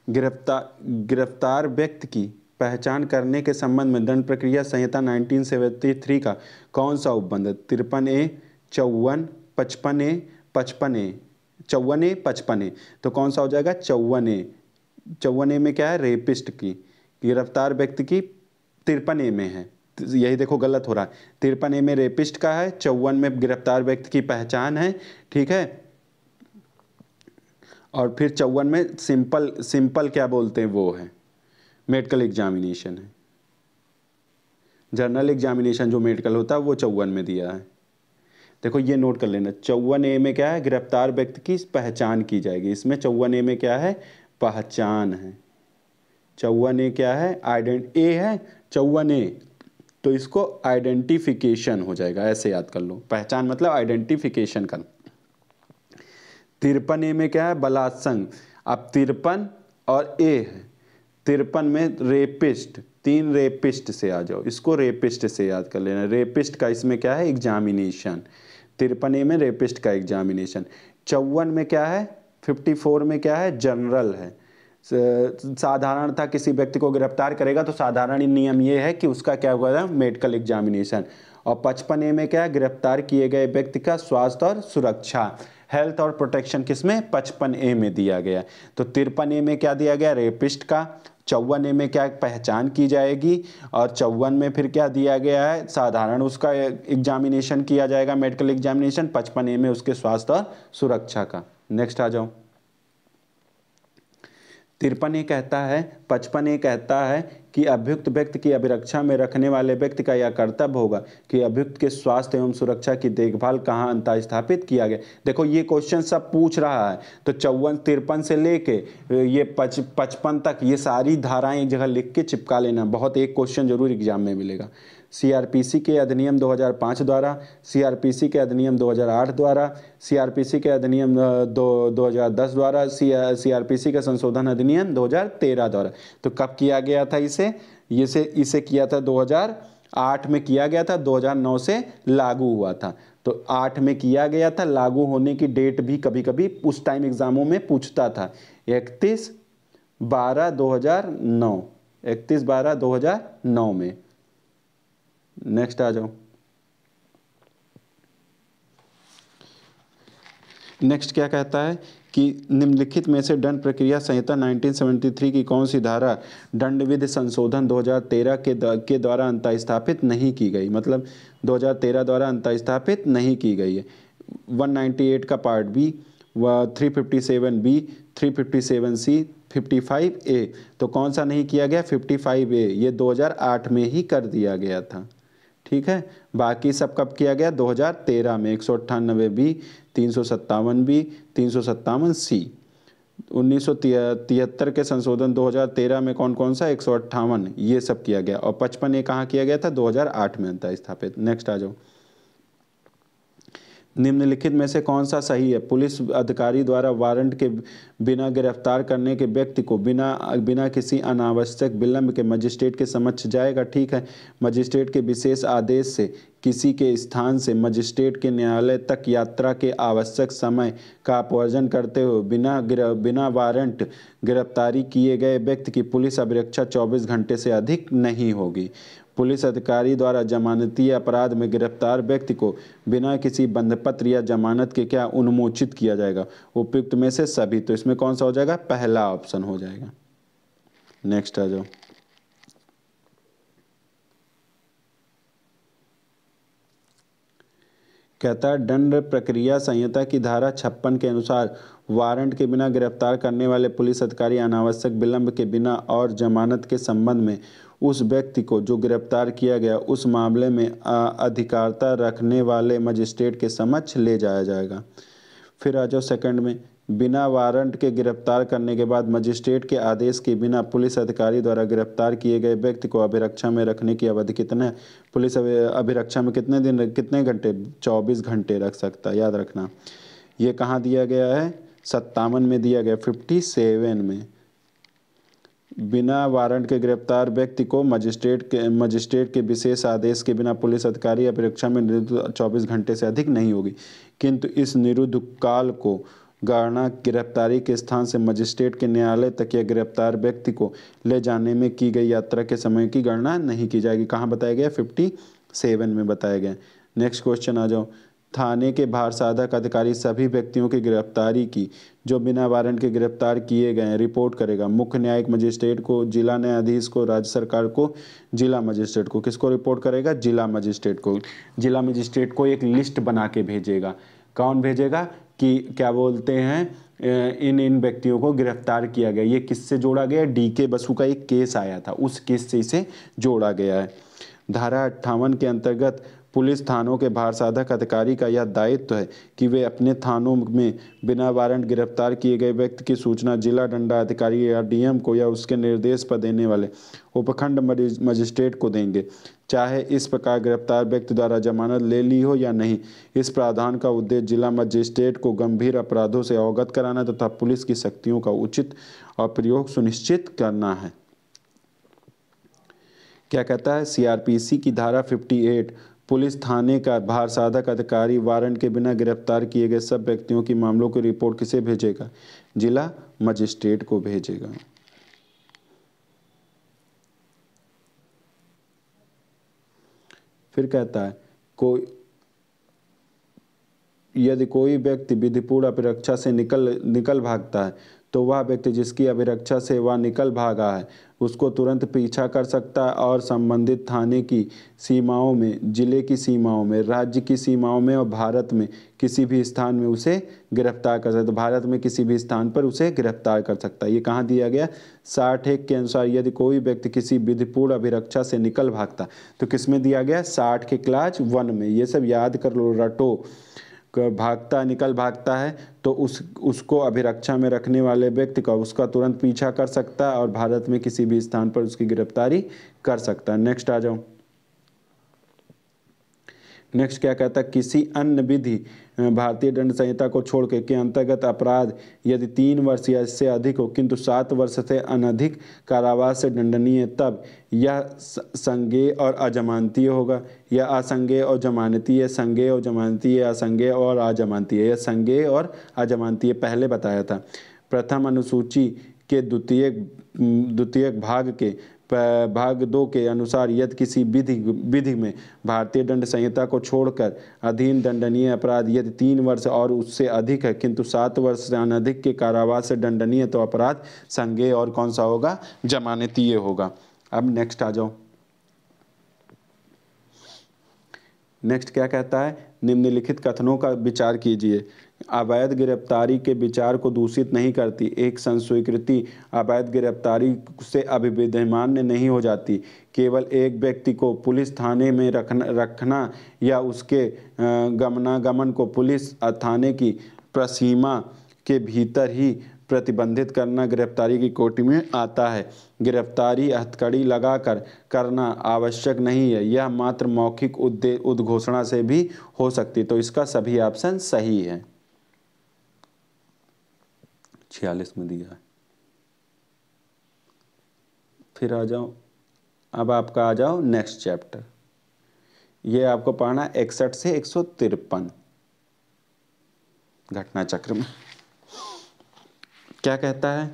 गिरफ्तार व्यक्ति की पहचान करने के संबंध में दंड प्रक्रिया संहिता 1973 का कौन सा उपबंध? 53A, 54, 55A, 55A, 54A, 55A। तो कौन सा हो जाएगा? 54A। 54A में क्या है? रेपिस्ट की गिरफ्तार व्यक्ति की 53A में है, यही देखो गलत हो रहा है। 53A में रेपिस्ट का है, 54 में गिरफ्तार व्यक्ति की पहचान है, ठीक है। और फिर 54 में सिंपल क्या बोलते हैं, वो है मेडिकल एग्जामिनेशन है। जनरल एग्जामिनेशन जो मेडिकल होता है वो 54 में दिया है। देखो ये नोट कर लेना। 54A में क्या है? गिरफ्तार व्यक्ति की पहचान की जाएगी। इसमें 54A में क्या है? पहचान है। 54A क्या है? ए है 54A, तो इसको आइडेंटिफिकेशन हो जाएगा, ऐसे याद कर लो। पहचान मतलब आइडेंटिफिकेशन करना। 53A में क्या है? बलात्संग। अब 53 और ए है। 53 में रेपिस्ट, 3 रेपिस्ट से आ जाओ, इसको रेपिस्ट से याद कर लेना। रेपिस्ट का इसमें क्या है? एग्जामिनेशन। 53A में रेपिस्ट का एग्जामिनेशन। 54 में क्या है? 54 में क्या है? जनरल है। साधारणतः किसी व्यक्ति को गिरफ्तार करेगा तो साधारण नियम ये है कि उसका क्या होगा? Medical examination. और 55A में क्या है? गिरफ्तार किए गए व्यक्ति का स्वास्थ्य और सुरक्षा, हेल्थ और प्रोटेक्शन किसमें? 55A में दिया गया। तो 53A में क्या दिया गया? रेपिस्ट का। 54A में क्या पहचान की जाएगी, और 54 में फिर क्या दिया गया है? साधारण उसका एग्जामिनेशन किया जाएगा, मेडिकल एग्जामिनेशन। 55A में उसके स्वास्थ्य और सुरक्षा का। नेक्स्ट आ जाओ। 53A कहता है, 55A कहता है कि अभियुक्त व्यक्ति की अभिरक्षा में रखने वाले व्यक्ति का यह कर्तव्य होगा कि अभियुक्त के स्वास्थ्य एवं सुरक्षा की देखभाल कहाँ अंतः स्थापित किया गया। देखो ये क्वेश्चन सब पूछ रहा है, तो 53 से लेके ये 55 तक ये सारी धाराएं एक जगह लिख के चिपका लेना, बहुत एक क्वेश्चन जरूर एग्जाम में मिलेगा। CRPC के अधिनियम 2005 द्वारा, CRPC के अधिनियम 2008 द्वारा, CRPC के अधिनियम 2010 द्वारा, CRPC का संशोधन अधिनियम 2013 द्वारा। तो कब किया गया था इसे किया था 2008 में किया गया था, 2009 से लागू हुआ था। तो 8 में किया गया था, लागू होने की डेट भी कभी कभी उस टाइम एग्जामों में पूछता था, 31/12/2009, 31/12/2009 में। नेक्स्ट आ जाओ। नेक्स्ट क्या कहता है कि निम्नलिखित में से दंड प्रक्रिया संहिता 1973 की कौन सी धारा दंड विधि संशोधन 2013 के द्वारा अंतः स्थापित नहीं की गई? मतलब 2013 द्वारा अंतः स्थापित नहीं की गई है। 198 का part B, 357B, 357C, 55A। तो कौन सा नहीं किया गया? 55A। ये 2008 में ही कर दिया गया था, ठीक है। बाकी सब कब किया गया? 2013 में। 198B, 357B, 357C। 1973 के संशोधन 2013 में कौन कौन सा? 158, ये सब किया गया। और 55A कहाँ किया गया था? 2008 में अंतः स्थापित। नेक्स्ट आ जाओ। निम्नलिखित में से कौन सा सही है? पुलिस अधिकारी द्वारा वारंट के बिना गिरफ्तार करने के व्यक्ति को बिना किसी अनावश्यक विलंब के मजिस्ट्रेट के समक्ष जाएगा, ठीक है। मजिस्ट्रेट के विशेष आदेश से किसी के स्थान से मजिस्ट्रेट के न्यायालय तक यात्रा के आवश्यक समय का अपवर्जन करते हुए बिना वारंट गिरफ्तारी किए गए व्यक्ति की पुलिस अभिरक्षा 24 घंटे से अधिक नहीं होगी। पुलिस अधिकारी द्वारा जमानती अपराध में गिरफ्तार व्यक्ति को बिना किसी बंधपत्र या जमानत के क्या उन्मोचित किया जाएगा? उपयुक्त में से सभी। तो इसमें कौन सा हो जाएगा? पहला ऑप्शन हो जाएगा। नेक्स्ट आ जाओ। कहता है दंड प्रक्रिया संहिता की धारा 56 के अनुसार वारंट के बिना गिरफ्तार करने वाले पुलिस अधिकारी अनावश्यक विलंब के बिना और जमानत के संबंध में उस व्यक्ति को जो गिरफ्तार किया गया उस मामले में अधिकारिता रखने वाले मजिस्ट्रेट के समक्ष ले जाया जाएगा। फिर आ जाओ सेकंड में, बिना वारंट के गिरफ्तार करने के बाद मजिस्ट्रेट के आदेश के बिना पुलिस अधिकारी द्वारा गिरफ्तार किए गए व्यक्ति को अभिरक्षा में रखने की अवधि कितना है? पुलिस अभिरक्षा में कितने दिन, कितने घंटे? 24 घंटे रख सकता है, याद रखना। ये कहाँ दिया गया है? 57 में दिया गया, 57 में। बिना वारंट के गिरफ्तार व्यक्ति को मजिस्ट्रेट के विशेष आदेश के बिना पुलिस अधिकारी अभिरक्षा में निरुद्ध 24 घंटे से अधिक नहीं होगी, किंतु इस निरुद्ध काल को गणना गिरफ्तारी के स्थान से मजिस्ट्रेट के न्यायालय तक या गिरफ्तार व्यक्ति को ले जाने में की गई यात्रा के समय की गणना नहीं की जाएगी। कहाँ बताया गया? 57 में बताया गया। नेक्स्ट क्वेश्चन आ जाओ। थाने के भारसाधक अधिकारी सभी व्यक्तियों की गिरफ्तारी की जो बिना वारंट के गिरफ्तार किए गए रिपोर्ट करेगा। मुख्य न्यायिक मजिस्ट्रेट को, जिला न्यायाधीश को, राज्य सरकार को, जिला मजिस्ट्रेट को। किसको रिपोर्ट करेगा? जिला मजिस्ट्रेट को। जिला मजिस्ट्रेट को एक लिस्ट बना के भेजेगा। कौन भेजेगा? कि क्या बोलते हैं, इन व्यक्तियों को गिरफ्तार किया गया। ये किससे जोड़ा गया? DK बसु का एक केस आया था, उस केस से इसे जोड़ा गया है। धारा 58 के अंतर्गत पुलिस थानों के भारसाधक अधिकारी का यह दायित्व है कि वे अपने थानों में बिना वारंट गिरफ्तार किए गए व्यक्ति की सूचना जिला दंडाधिकारी या DM को या उसके निर्देश पर देने वाले उपखंड मजिस्ट्रेट को देंगे, चाहे इस प्रकार गिरफ्तार व्यक्ति द्वारा जमानत ले ली हो या नहीं। इस प्रावधान का उद्देश्य जिला मजिस्ट्रेट को गंभीर अपराधों से अवगत कराना तथा पुलिस की शक्तियों का उचित प्रयोग सुनिश्चित करना है। क्या कहता है? CRPC की धारा 58 पुलिस थाने का भारसाधक अधिकारी वारंट के बिना गिरफ्तार किए गए सब व्यक्तियों की मामलों की रिपोर्ट किसे भेजेगा? जिला मजिस्ट्रेट को भेजेगा। फिर कहता है यदि कोई व्यक्ति विधिपूर्ण अभिरक्षा से निकल भागता है तो वह व्यक्ति जिसकी अभिरक्षा से वह निकल भागा है उसको तुरंत पीछा कर सकता है और संबंधित थाने की सीमाओं में, जिले की सीमाओं में, राज्य की सीमाओं में और भारत में किसी भी स्थान में उसे गिरफ्तार कर सकता है। तो भारत में किसी भी स्थान पर उसे गिरफ्तार कर सकता है। ये कहाँ दिया गया? 60(1) के अनुसार यदि कोई व्यक्ति किसी विधिपूर्ण अभिरक्षा से निकल भागता, तो किस में दिया गया? 60 के क्लास 1 में। ये सब याद कर लो, रटो। भागता, निकल भागता है तो उसको अभिरक्षा में रखने वाले व्यक्ति का उसका तुरंत पीछा कर सकता है और भारत में किसी भी स्थान पर उसकी गिरफ्तारी कर सकता है। नेक्स्ट आ जाओ। नेक्स्ट क्या कहता है? किसी अन्य विधि भारतीय दंड संहिता को छोड़ के अंतर्गत अपराध यदि 3 वर्ष या इससे अधिक हो किंतु 7 वर्ष से अनधिक कारावास से दंडनीय, तब यह संज्ञेय और अजमानतीय होगा। यह असंज्ञेय और जमानतीय, संज्ञेय और जमानतीय, असंज्ञेय और अजमानतीय। यह संज्ञेय और अजमानतीय पहले बताया था। प्रथम अनुसूची के द्वितीय भाग 2 के अनुसार यदि किसी विधि में भारतीय दंड संहिता को छोड़कर अधीन दंडनीय अपराध यदि 3 वर्ष और उससे अधिक है किंतु 7 वर्ष से अनधिक के कारावास से दंडनीय, तो अपराध संज्ञेय और कौन सा होगा? जमानतीय होगा। अब नेक्स्ट आ जाओ। नेक्स्ट क्या कहता है? निम्नलिखित कथनों का विचार कीजिए। अवैध गिरफ्तारी के विचार को दूषित नहीं करती। एक संस्वीकृति अवैध गिरफ्तारी से अभिविद्यमान नहीं हो जाती। केवल एक व्यक्ति को पुलिस थाने में रखना या उसके गमनागमन को पुलिस थाने की प्रसीमा के भीतर ही प्रतिबंधित करना गिरफ्तारी की कोटि में आता है। गिरफ्तारी हथकड़ी लगाकर करना आवश्यक नहीं है, यह मात्र मौखिक उद्घोषणा से भी हो सकती। तो इसका सभी ऑप्शन सही है। 46 में दिया है। फिर आ जाओ, अब आपका आ जाओ नेक्स्ट चैप्टर। ये आपको पढ़ना 61 से 153 घटना चक्र में। क्या कहता है?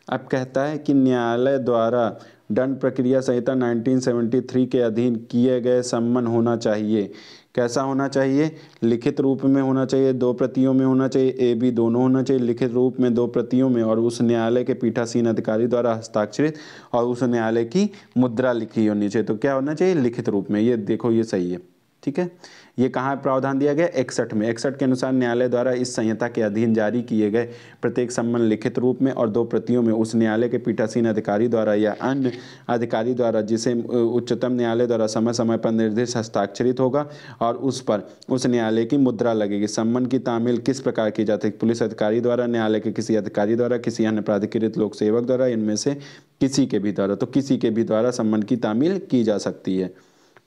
अब कहता है कि न्यायालय द्वारा दंड प्रक्रिया संहिता 1973 के अधीन किए गए सम्मन होना चाहिए। कैसा होना चाहिए? लिखित रूप में होना चाहिए, 2 प्रतियों में होना चाहिए, A-B दोनों होना चाहिए। लिखित रूप में 2 प्रतियों में और उस न्यायालय के पीठासीन अधिकारी द्वारा हस्ताक्षरित और उस न्यायालय की मुद्रा लिखी होनी चाहिए। तो क्या होना चाहिए? लिखित रूप में। ये देखो, ये सही है। ठीक है। ये कहाँ प्रावधान दिया गया? 61 में। 61 के अनुसार न्यायालय द्वारा इस संहिता के अधीन जारी किए गए प्रत्येक सम्मन लिखित रूप में और 2 प्रतियों में उस न्यायालय के पीठासीन अधिकारी द्वारा या अन्य अधिकारी द्वारा जिसे उच्चतम न्यायालय द्वारा समय समय पर निर्देश हस्ताक्षरित होगा और उस पर उस न्यायालय की मुद्रा लगेगी। सम्मन की तामील किस प्रकार की जाती है? पुलिस अधिकारी द्वारा, न्यायालय के किसी अधिकारी द्वारा, किसी अन्य प्राधिकृत लोक सेवक द्वारा, इनमें से किसी के भी द्वारा। तो किसी के भी द्वारा सम्मन की तामील की जा सकती है।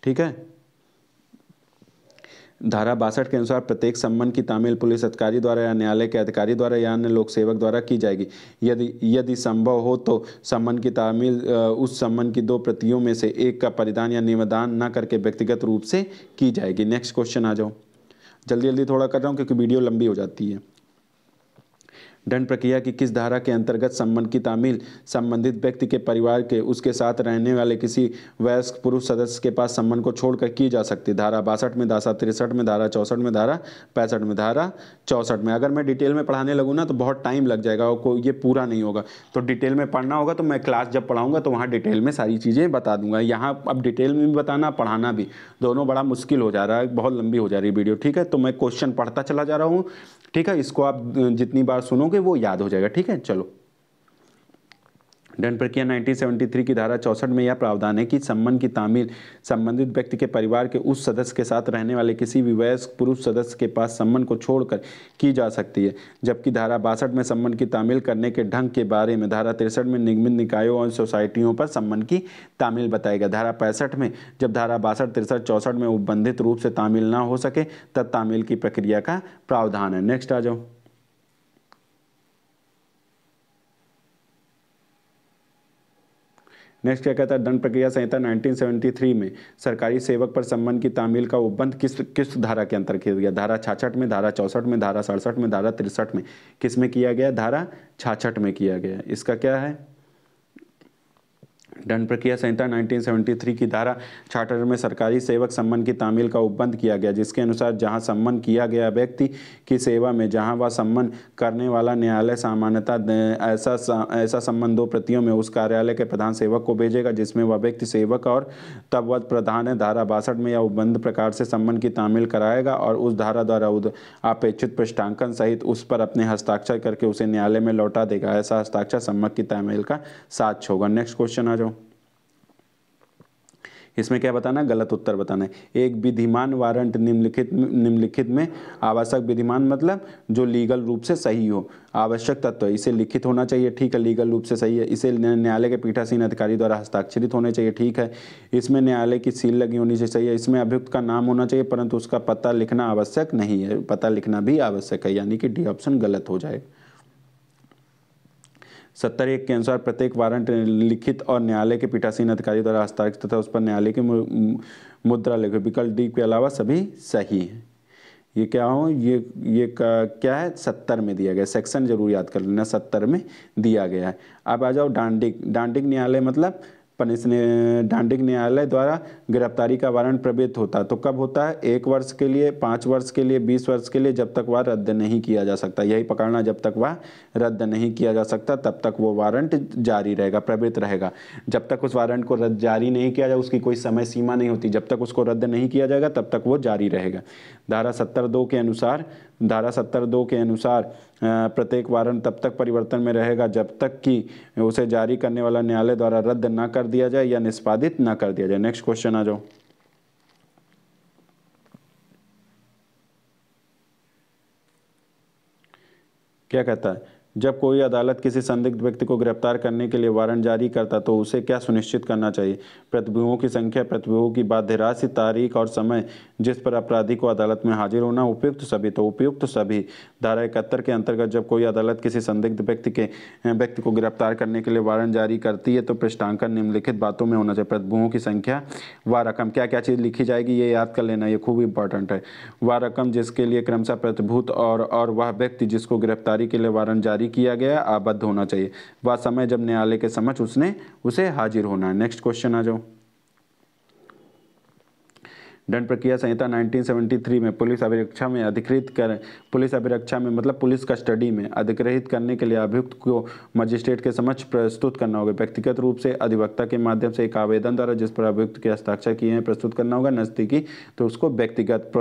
ठीक है। धारा 62 के अनुसार प्रत्येक सम्मन की तामील पुलिस अधिकारी द्वारा या न्यायालय के अधिकारी द्वारा या अन्य लोक सेवक द्वारा की जाएगी। यदि संभव हो तो सम्मन की तामील उस सम्मन की 2 प्रतियों में से एक का परिधान या निवेदन न करके व्यक्तिगत रूप से की जाएगी। नेक्स्ट क्वेश्चन आ जाओ। जल्दी जल्दी थोड़ा कर रहा हूँ क्योंकि वीडियो लंबी हो जाती है। दंड प्रक्रिया की किस धारा के अंतर्गत सम्मन की तामील संबंधित व्यक्ति के परिवार के उसके साथ रहने वाले किसी वयस्क पुरुष सदस्य के पास सम्मन को छोड़कर की जा सकती है? धारा 62 में, धारा 63 में, धारा 64 में, धारा 65 में। धारा 64 में। अगर मैं डिटेल में पढ़ाने लगूँ ना तो बहुत टाइम लग जाएगा और ये पूरा नहीं होगा। तो डिटेल में पढ़ना होगा तो मैं क्लास जब पढ़ाऊँगा तो वहाँ डिटेल में सारी चीज़ें बता दूंगा। यहाँ अब डिटेल में भी बताना, पढ़ाना भी, दोनों बड़ा मुश्किल हो जा रहा है, बहुत लंबी हो जा रही है वीडियो। ठीक है। तो मैं क्वेश्चन पढ़ता चला जा रहा हूँ। ठीक है। इसको आप जितनी बार सुनोगे वो याद हो जाएगा। ठीक है। चलो, दंड प्रक्रिया 1973 की धारा 64 में यह प्रावधान है कि सम्मन की तामील संबंधित व्यक्ति के परिवार के उस सदस्य के साथ रहने वाले किसी भी वयस्क पुरुष सदस्य के पास सम्मन को छोड़कर की जा सकती है। जबकि धारा 62 में सम्मन की तामील करने के ढंग के बारे में, धारा 63 में निगमित निकायों और सोसाइटियों पर सम्मन की तामील बताएगा। धारा 65 में जब धारा 62, 63, 64 में उपबंधित रूप से तामील ना हो सके तब तामील की प्रक्रिया का प्रावधान है। नेक्स्ट आ जाओ। नेक्स्ट क्या कहता है? दंड प्रक्रिया संहिता 1973 में सरकारी सेवक पर सम्मन की तामील का उपबंध किस धारा के अंतर्गत किया गया? धारा 66 में, धारा 64 में, धारा 67 में, धारा 63 में। किस में किया गया? धारा 66 में किया गया। इसका क्या है? दंड प्रक्रिया संहिता 1973 की धारा 66 में सरकारी सेवक सम्मन की तामील का उपबंध किया गया, जिसके अनुसार जहां सम्मन किया गया व्यक्ति की सेवा में जहां वह सम्मन करने वाला न्यायालय सामान्यतः ऐसा सम्मन 2 प्रतियों में उस कार्यालय के प्रधान सेवक को भेजेगा जिसमें वह व्यक्ति सेवक और तब वह प्रधान है। धारा 62 में यह उपबंध प्रकार से सम्मन की तामील कराएगा और उस धारा द्वारा अपेक्षित पृष्ठांकन सहित उस पर अपने हस्ताक्षर करके उसे न्यायालय में लौटा देगा। ऐसा हस्ताक्षर सम्मन की तामील का साक्ष्य होगा। नेक्स्ट क्वेश्चन आ जाओ। इसमें क्या बताना है? गलत उत्तर बताना है। एक विधिमान वारंट निम्नलिखित में आवश्यक विधिमान मतलब जो लीगल रूप से सही हो। आवश्यक तत्व, इसे लिखित होना चाहिए, ठीक है, लीगल रूप से सही है। इसे न्यायालय के पीठासीन अधिकारी द्वारा हस्ताक्षरित होने चाहिए, ठीक है। इसमें न्यायालय की सील लगी होनी चाहिए। इसमें अभियुक्त का नाम होना चाहिए परंतु उसका पता लिखना आवश्यक नहीं है। पता लिखना भी आवश्यक है, यानी कि डी ऑप्शन गलत हो जाए। 70(1) के अनुसार प्रत्येक वारंट लिखित और न्यायालय के पीठासीन अधिकारी द्वारा हस्ताक्षरित तथा उस पर न्यायालय की मुद्रा लगे। विकल्प डी के अलावा सभी सही हैं। ये क्या हो? ये क्या है? 70 में दिया गया। सेक्शन जरूर याद कर लेना, 70 में दिया गया है। अब आ जाओ डांडिक न्यायालय मतलब डांडिक न्यायालय द्वारा गिरफ्तारी का वारंट प्रबलित होता है तो कब होता है? 1 वर्ष के लिए, 5 वर्ष के लिए, 20 वर्ष के लिए, जब तक वह रद्द नहीं किया जा सकता। यही पकड़ना, जब तक वह रद्द नहीं किया जा सकता तब तक वो वारंट जारी रहेगा, प्रबलित रहेगा। जब तक उस वारंट को रद्द जारी नहीं किया जाए उसकी कोई समय सीमा नहीं होती। जब तक उसको रद्द नहीं किया जाएगा तब तक वो जारी रहेगा। धारा 72 के अनुसार प्रत्येक वारंट तब तक परिवर्तन में रहेगा जब तक कि उसे जारी करने वाला न्यायालय द्वारा रद्द न कर दिया जाए या निष्पादित न कर दिया जाए। नेक्स्ट क्वेश्चन आ जाओ। क्या कहता है? जब कोई अदालत किसी संदिग्ध व्यक्ति को गिरफ्तार करने के लिए वारंट जारी करता तो उसे क्या सुनिश्चित करना चाहिए? प्रतिबिंबों की संख्या, प्रतिबिंबों की बाध्य राशि, तारीख और समय जिस पर अपराधी को अदालत में हाजिर होना, उपयुक्त सभी। तो उपयुक्त सभी। धारा 71 के अंतर्गत जब कोई अदालत किसी संदिग्ध व्यक्ति को गिरफ्तार करने के लिए वारंट जारी करती है तो पृष्ठांकन निम्नलिखित बातों में होना चाहिए। प्रतिबिंबों की संख्या, व रकम। क्या क्या चीज़ लिखी जाएगी ये याद कर लेना, ये खूब इंपॉर्टेंट है। व रकम जिसके लिए क्रमशः प्रतिभूत और वह व्यक्ति जिसको गिरफ्तारी के लिए वारंट जारी किया गया आबद्ध होना चाहिए। वह समय जब न्यायालय के समक्ष उसे हाजिर होना है। नेक्स्ट क्वेश्चन आ जाओ। दंड प्रक्रिया संहिता 1973 में पुलिस अभिरक्षा में पुलिस अभिरक्षा में मतलब पुलिस कस्टडी में अधिकृत करने के लिए अभियुक्त को मजिस्ट्रेट के समक्ष प्रस्तुत करना होगा। व्यक्तिगत रूप से अधिवक्ता के माध्यम से एक आवेदन द्वारा जिस पर अभियुक्त के हस्ताक्षर किए हैं प्रस्तुत करना होगा। नज़दीकी तो उसको व्यक्तिगत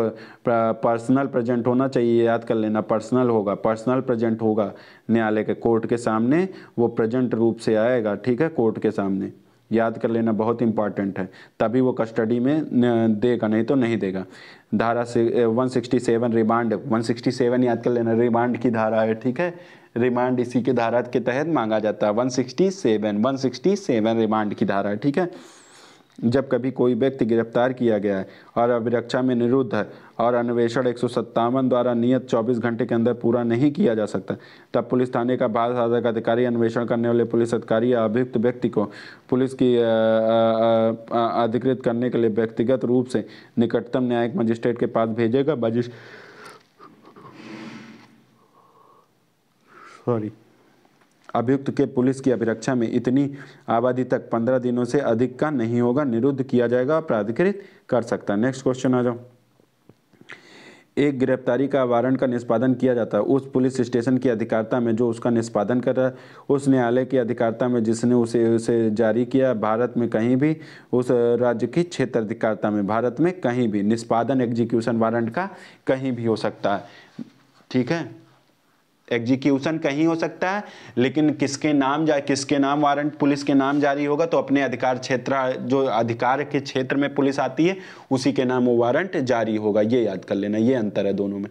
पर्सनल प्रेजेंट होना चाहिए, याद कर लेना, पर्सनल होगा, पर्सनल प्रेजेंट होगा न्यायालय के कोर्ट के सामने, वो प्रेजेंट रूप से आएगा, ठीक है, कोर्ट के सामने, याद कर लेना, बहुत इंपॉर्टेंट है, तभी वो कस्टडी में देगा, नहीं तो नहीं देगा। धारा से 167 रिमांड, 167 याद कर लेना, रिमांड की धारा है, ठीक है, रिमांड इसी के धारा के तहत मांगा जाता है। 167 रिमांड की धारा है, ठीक है। जब कभी कोई व्यक्ति गिरफ्तार किया गया है और अभिरक्षा में निरुद्ध है और अन्वेषण 157 द्वारा नियत 24 घंटे के अंदर पूरा नहीं किया जा सकता, तब पुलिस थाने का बाल साधक अधिकारी अन्वेषण करने वाले पुलिस अधिकारी या अभियुक्त व्यक्ति को पुलिस की अधिकृत करने के लिए व्यक्तिगत रूप से निकटतम न्यायिक मजिस्ट्रेट के पास भेजेगा। अभियुक्त के पुलिस की अभिरक्षा में इतनी अवधि तक 15 दिनों से अधिक का नहीं होगा, निरुद्ध किया जाएगा, प्राधिकृत कर सकता है। नेक्स्ट क्वेश्चन आ जाओ। एक गिरफ्तारी का वारंट का निष्पादन किया जाता है उस पुलिस स्टेशन की अधिकारिता में जो उसका निष्पादन कर रहा है, उस न्यायालय की अधिकारिता में जिसने उसे जारी किया, भारत में कहीं भी, उस राज्य की क्षेत्र अधिकारिता में, भारत में कहीं भी। निष्पादन एग्जीक्यूशन वारंट का कहीं भी हो सकता है, ठीक है, एग्जीक्यूशन कहीं हो सकता है, लेकिन किसके नाम वारंट पुलिस के नाम जारी होगा तो अपने अधिकार क्षेत्र, जो अधिकार के क्षेत्र में पुलिस आती है उसी के नाम वो वारंट जारी होगा, ये याद कर लेना, ये अंतर है दोनों में।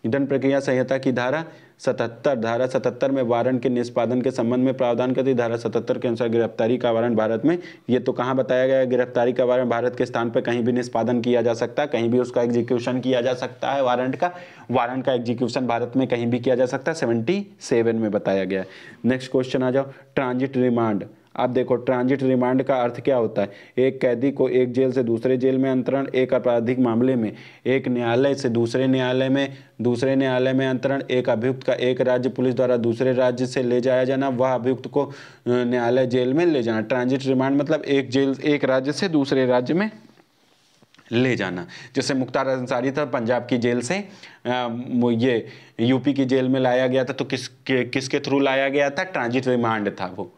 दंड प्रक्रिया संहिता की धारा 77 में वारंट के निष्पादन के संबंध में प्रावधान करती है। धारा 77 के अनुसार गिरफ्तारी का वारंट भारत में, ये तो कहाँ बताया गया है, गिरफ्तारी का वारंट भारत के स्थान पर कहीं भी निष्पादन किया जा सकता है, कहीं भी उसका एग्जीक्यूशन किया जा सकता है। वारंट का एग्जीक्यूशन भारत में कहीं भी किया जा सकता है, 77 में बताया गया है। नेक्स्ट क्वेश्चन आ जाओ। Transit remand. अब देखो ट्रांजिट रिमांड का अर्थ क्या होता है। एक कैदी को एक जेल से दूसरे जेल में अंतरण, एक आपराधिक मामले में एक न्यायालय से दूसरे न्यायालय में अंतरण, एक अभियुक्त का एक राज्य पुलिस द्वारा दूसरे राज्य से ले जाया जाना, वह अभियुक्त को न्यायालय जेल में ले जाना। ट्रांजिट रिमांड मतलब एक राज्य से दूसरे राज्य में ले जाना। जैसे मुख्तार अंसारी था, पंजाब की जेल से ये यूपी की जेल में लाया गया था, तो किसके थ्रू लाया गया था, ट्रांजिट रिमांड था वो,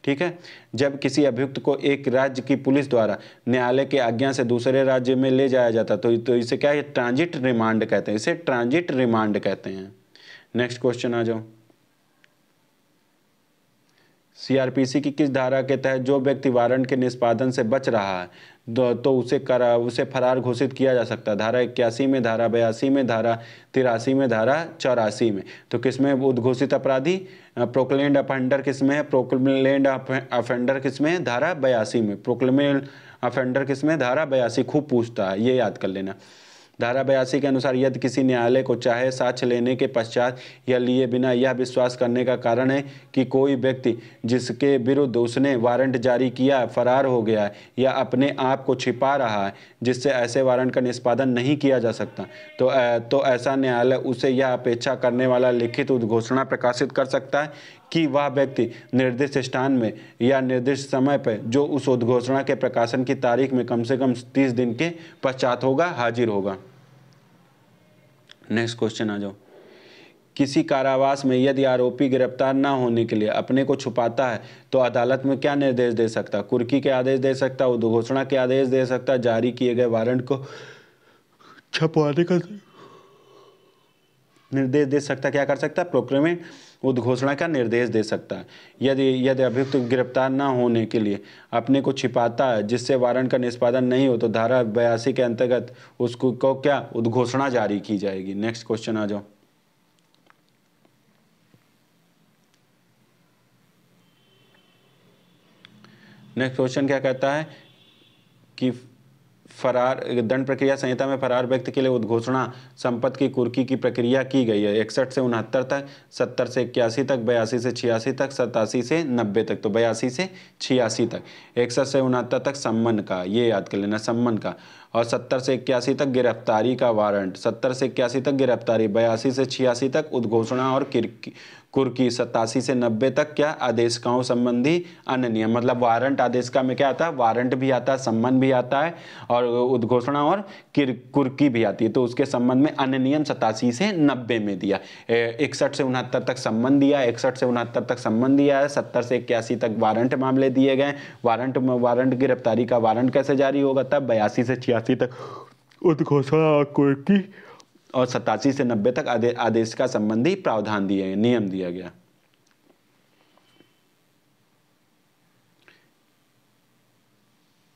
ठीक है। जब किसी अभियुक्त को एक राज्य की पुलिस द्वारा न्यायालय के आज्ञा से दूसरे राज्य में ले जाया जाता तो इसे क्या है, ट्रांजिट रिमांड कहते हैं, इसे ट्रांजिट रिमांड कहते हैं। नेक्स्ट क्वेश्चन आ जाओ। सीआरपीसी की किस धारा के तहत जो व्यक्ति वारंट के निष्पादन से बच रहा है तो उसे फरार घोषित किया जा सकता है। धारा 81 में, धारा 82 में, धारा 83 में, धारा 84 में। तो किसमें उद्घोषित अपराधी, प्रोक्लेम्ड अफेंडर किसमें है, प्रोक्लेम्ड अफेंडर किसमें है, धारा 82 में। प्रोक्लेम्ड अफेंडर किसमें, धारा 82, खूब पूछता है, ये याद कर लेना। धारा 82 के अनुसार यदि किसी न्यायालय को चाहे साक्ष्य लेने के पश्चात या लिए बिना यह विश्वास करने का कारण है कि कोई व्यक्ति जिसके विरुद्ध उसने वारंट जारी किया फरार हो गया है या अपने आप को छिपा रहा है, जिससे ऐसे वारंट का निष्पादन नहीं किया जा सकता, तो ऐसा न्यायालय उसे यह अपेक्षा करने वाला लिखित उद्घोषणा प्रकाशित कर सकता है कि वह व्यक्ति निर्दिष्ट स्थान में या निर्दिष्ट समय पर जो उस उद्घोषणा के प्रकाशन की तारीख में कम से कम 30 दिन के पश्चात होगा, हाजिर होगा। नेक्स्ट क्वेश्चन आ जाओ। किसी कारावास में यदि आरोपी गिरफ्तार न होने के लिए अपने को छुपाता है तो अदालत में क्या निर्देश दे सकता है, कुर्की के आदेश दे सकता है, उद्घोषणा के आदेश दे सकता है, जारी किए गए वारंट को छपवाने का निर्देश दे सकता है, क्या कर सकता है, प्रोक्लेमेंट उद्घोषणा का निर्देश दे सकता है। यदि अभियुक्त गिरफ्तार न होने के लिए अपने को छिपाता है जिससे वारंट का निष्पादन नहीं हो तो धारा 82 के अंतर्गत उसको क्या उद्घोषणा जारी की जाएगी। नेक्स्ट क्वेश्चन आ जाओ। नेक्स्ट क्वेश्चन क्या कहता है कि फरार दंड प्रक्रिया संहिता में फरार व्यक्ति के लिए उद्घोषणा संपत्ति की कुर्की की प्रक्रिया की गई है 61 से 69 तक, 70 से 81 तक, 82 से 86 तक, 87 से 90 तक, तो 82 से 86 तक, 61 से 69 तक सम्मन का, ये याद कर लेना, सम्मन का, और 70 से 81 तक गिरफ्तारी का वारंट, 70 से 81 तक गिरफ्तारी, 82 से 86 तक उद्घोषणा और कुर्की, 87 से 90 तक क्या आदेशिकाओं संबंधी अन्य नियम। मतलब वारंट आदेशिका में क्या आता है, वारंट भी आता है, सम्मन भी आता है और उद्घोषणा और कुर्की भी आती है। तो उसके संबंध में अन्य नियम 87 से 90 में दिया, 61 से 69 तक सम्मन दिया, 61 से 69 तक सम्मन दिया है, 70 से 81 तक वारंट मामले दिए गए। वारंट गिरफ्तारी का वारंट कैसे जारी होगा, तब 82 से 86 तक उद्घोषणा और कुर्की और 87 से 90 तक आदेश का संबंधी प्रावधान दिए गए, नियम दिया गया।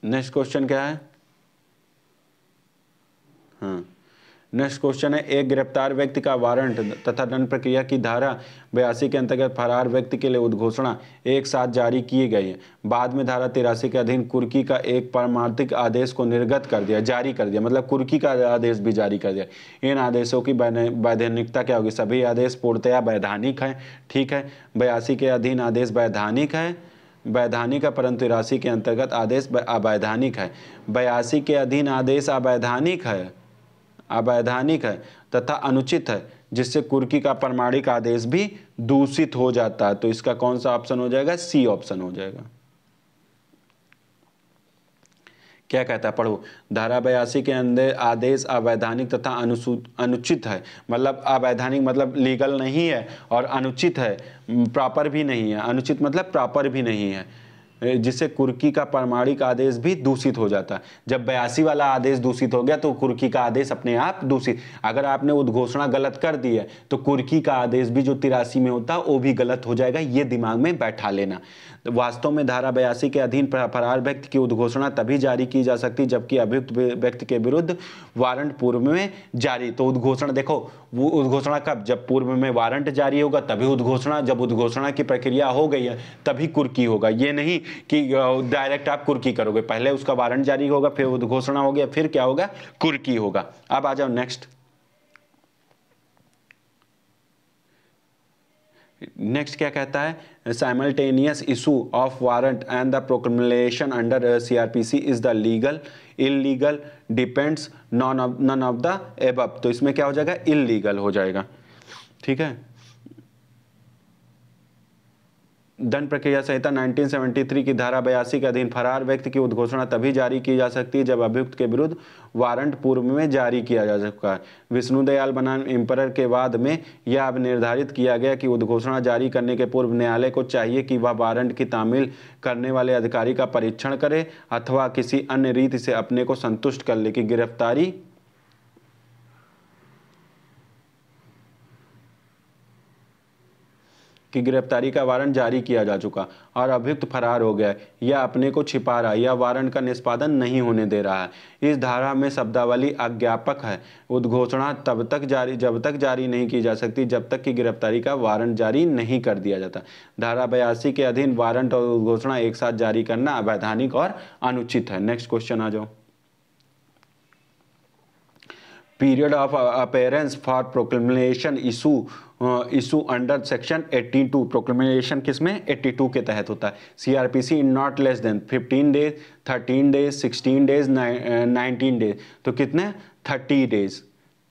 नेक्स्ट क्वेश्चन क्या है, हाँ नेक्स्ट क्वेश्चन है, एक गिरफ्तार व्यक्ति का वारंट तथा दंड प्रक्रिया की धारा 82 के अंतर्गत फरार व्यक्ति के लिए उद्घोषणा एक साथ जारी की गई है। बाद में धारा 83 के अधीन कुर्की का एक परमार्थिक आदेश को निर्गत कर दिया, जारी कर दिया, मतलब कुर्की का आदेश भी जारी कर दिया। इन आदेशों की वैधानिकता क्या होगी, सभी आदेश पूर्णतया वैधानिक है, ठीक है। 82 के अधीन आदेश वैधानिक है, वैधानिक है, परंतु 83 के अंतर्गत आदेश अवैधानिक है। 82 के अधीन आदेश अवैधानिक है तथा अनुचित है, जिससे कुर्की का प्रमाणिक आदेश भी दूषित हो जाता है। तो इसका कौन सा ऑप्शन हो जाएगा, सी ऑप्शन हो जाएगा। क्या कहता है, पढ़ो। धारा 82 के अंदर आदेश अवैधानिक तथा अनुचित है, मतलब अवैधानिक मतलब लीगल नहीं है और अनुचित है, प्रॉपर भी नहीं है। अनुचित मतलब प्रॉपर भी नहीं है, जिससे कुर्की का प्रमाणिक आदेश भी दूषित हो जाता है। जब 82 वाला आदेश दूषित हो गया तो कुर्की का आदेश अपने आप दूषित, अगर आपने उद्घोषणा गलत कर दी है तो कुर्की का आदेश भी जो 83 में होता है वो भी गलत हो जाएगा, ये दिमाग में बैठा लेना। तो वास्तव में धारा 82 के अधीन फरार व्यक्ति की उद्घोषणा तभी जारी की जा सकती जबकि अभियुक्त व्यक्ति के विरुद्ध वारंट पूर्व में जारी। तो उद्घोषणा देखो, वो उद्घोषणा कब, जब पूर्व में वारंट जारी होगा तभी उद्घोषणा, जब उद्घोषणा की प्रक्रिया हो गई है तभी कुर्की होगा। ये नहीं कि डायरेक्ट आप कुर्की करोगे, पहले उसका वारंट जारी होगा, फिर उद्घोषणा हो गया, फिर क्या होगा, कुर्की होगा। अब आ जाओ नेक्स्ट। नेक्स्ट क्या कहता है, simultaneous issue of warrant and the proclamation under CrPC is the legal, illegal, depends none of the above. तो इसमें क्या हो जाएगा, इलीगल हो जाएगा, ठीक है। दंड प्रक्रिया संहिता 1973 की धारा 82 के अधीन फरार व्यक्ति की उद्घोषणा तभी जारी की जा सकती है जब अभियुक्त के विरुद्ध वारंट पूर्व में जारी किया जा चुका है। विष्णुदयाल बनाम इम्परर के वाद में यह अब निर्धारित किया गया कि उद्घोषणा जारी करने के पूर्व न्यायालय को चाहिए कि वह वारंट की तामील करने वाले अधिकारी का परीक्षण करे अथवा किसी अन्य रीति से अपने को संतुष्ट कर ले कि गिरफ्तारी का वारंट जारी किया जा चुका और अभियुक्त फरार हो गया या अपने को छिपा रहा या वारंट का निष्पादन नहीं होने दे रहा है। इस धारा में शब्दावली अज्ञापक है। उद्घोषणा जब तक जारी नहीं की जा सकती जब तक कि गिरफ्तारी का वारंट जारी नहीं कर दिया जाता। धारा 82 के अधीन वारंट और उद्घोषणा एक साथ जारी करना अवैधानिक और अनुचित है। नेक्स्ट क्वेश्चन आ जाओ। Period of appearance for proclamation issue under section 82। Proclamation किसमें, 82 के तहत होता है। CrPC in not less than 15 days, 13 days, 16 days, 19 days. तो कितने,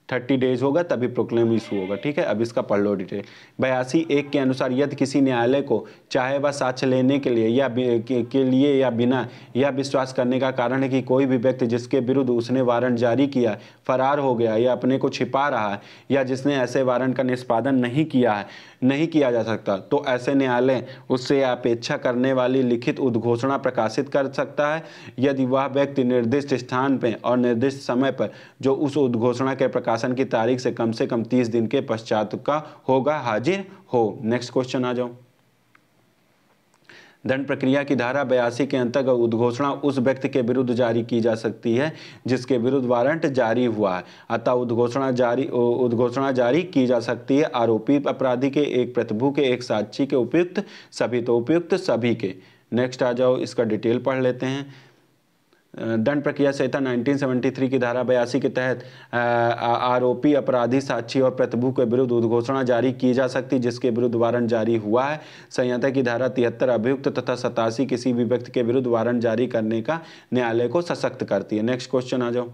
30 डेज होगा तभी प्रोक्लेम इशू होगा, ठीक है। अब इसका पढ़ लो डिटेल। 82(1) के अनुसार यदि किसी न्यायालय को चाहे वह साक्ष्य लेने के लिए या बिना यह विश्वास करने का कारण है कि कोई भी व्यक्ति जिसके विरुद्ध उसने वारंट जारी किया फरार हो गया या अपने को छिपा रहा है या जिसने ऐसे वारंट का निष्पादन नहीं किया जा सकता, तो ऐसे न्यायालय उससे अपेक्षा करने वाली लिखित उद्घोषणा प्रकाशित कर सकता है यदि वह व्यक्ति निर्दिष्ट स्थान पर और निर्दिष्ट समय पर जो उस उद्घोषणा के प्रकाशन की तारीख से कम 30 दिन के पश्चात का होगा हाजिर हो। नेक्स्ट क्वेश्चन आ जाओ। दंड प्रक्रिया की धारा 82 के अंतर्गत उद्घोषणा उस व्यक्ति के विरुद्ध जारी की जा सकती है जिसके विरुद्ध वारंट जारी हुआ है। अतः उद्घोषणा जारी की जा सकती है आरोपी अपराधी के, एक प्रतिभू के, एक साक्षी के, उपयुक्त सभी, तो उपयुक्त सभी के। नेक्स्ट आ जाओ, इसका डिटेल पढ़ लेते हैं। दंड प्रक्रिया संहिता 1973 की धारा 82 के तहत आरोपी, अपराधी, साक्षी और प्रतिभू के विरुद्ध उद्घोषणा जारी की जा सकती जिसके विरुद्ध वारंट जारी हुआ है। संहिता की धारा 73 अभियुक्त तथा 87 किसी भी व्यक्ति के विरुद्ध वारंट जारी करने का न्यायालय को सशक्त करती है। नेक्स्ट क्वेश्चन आ जाओ।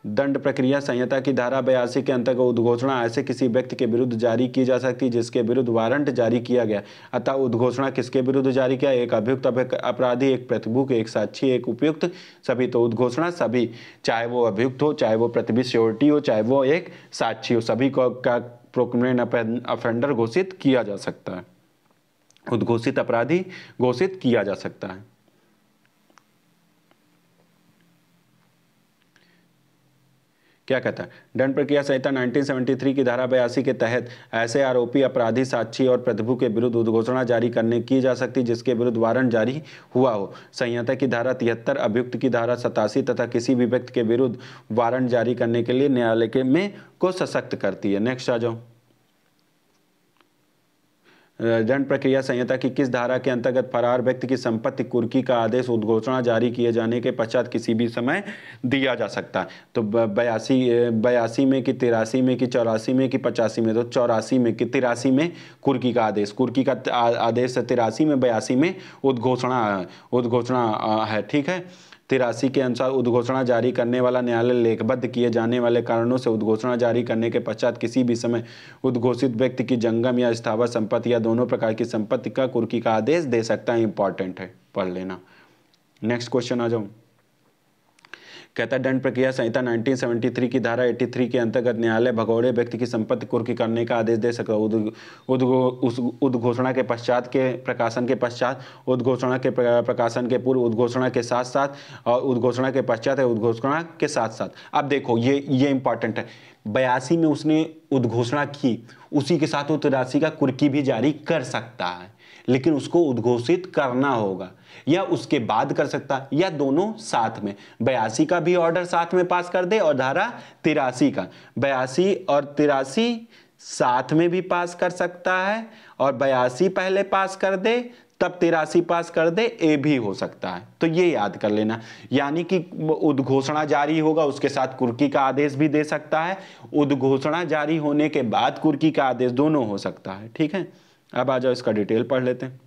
दंड प्रक्रिया संहिता की धारा 82 के अंतर्गत उद्घोषणा ऐसे किसी व्यक्ति के विरुद्ध जारी की जा सकती है जिसके विरुद्ध वारंट जारी किया गया। अतः उद्घोषणा किसके विरुद्ध जारी किया? एक अभियुक्त, अपराधी, एक प्रतिभूक, एक साक्षी, एक उपयुक्त, सभी। तो उद्घोषणा सभी, चाहे वो अभियुक्त हो, चाहे वो प्रतिभूति श्योरिटी हो, चाहे वो एक साक्षी हो, सभी को का प्रोक्रिमिनेट ऑफेंडर घोषित किया जा सकता है, उद्घोषित अपराधी घोषित किया जा सकता है। क्या कहता है? दंड प्रक्रिया संहिता 1973 की धारा 82 के तहत ऐसे आरोपी, अपराधी, साक्षी और प्रतिभू के विरुद्ध उद्घोषणा जारी करने की जा सकती जिसके विरुद्ध वारंट जारी हुआ हो। संहिता की धारा 73 अभियुक्त की धारा 87 तथा किसी भी व्यक्ति के विरुद्ध वारंट जारी करने के लिए न्यायालय के में को सशक्त करती है। नेक्स्ट आ जाओ। दंड प्रक्रिया संहिता की किस धारा के अंतर्गत फरार व्यक्ति की संपत्ति कुर्की का आदेश उद्घोषणा जारी किए जाने के पश्चात किसी भी समय दिया जा सकता है? तो 82 में कि 83 में कि 84 में कि 85 में? तो 84 में कि 83 में कुर्की का आदेश, कुर्की का आदेश 83 में, 82 में उद्घोषणा है। ठीक है। 83 के अनुसार उद्घोषणा जारी करने वाला न्यायालय लेखबद्ध किए जाने वाले कारणों से उद्घोषणा जारी करने के पश्चात किसी भी समय उद्घोषित व्यक्ति की जंगम या स्थावर संपत्ति या दोनों प्रकार की संपत्ति का कुर्की का आदेश दे सकता है। इंपॉर्टेंट है, पढ़ लेना। नेक्स्ट क्वेश्चन आ जाओ। कहता है दंड प्रक्रिया संहिता 1973 की धारा 83 के अंतर्गत न्यायालय भगोड़े व्यक्ति की संपत्ति कुर्की करने का आदेश दे सकता है उद्घोषणा के पश्चात के प्रकाशन के पश्चात, उद्घोषणा के प्रकाशन के पूर्व, उद्घोषणा के साथ साथ और उद्घोषणा के पश्चात है उद्घोषणा के साथ साथ। अब देखो ये इंपॉर्टेंट है। 82 में उसने उद्घोषणा की, उसी के साथ वो 83 का कुर्की भी जारी कर सकता है, लेकिन उसको उद्घोषित करना होगा, या उसके बाद कर सकता है, या दोनों साथ में। 82 का भी ऑर्डर साथ में पास कर दे और धारा 83 का, 82 और 83 साथ में भी पास कर सकता है, और 82 पहले पास कर दे तब 83 पास कर दे, ये भी हो सकता है। तो ये याद कर लेना। यानी कि उद्घोषणा जारी होगा, उसके साथ कुर्की का आदेश भी दे सकता है, उद्घोषणा जारी होने के बाद कुर्की का आदेश, दोनों हो सकता है। ठीक है। अब आ जाओ, इसका डिटेल पढ़ लेते हैं।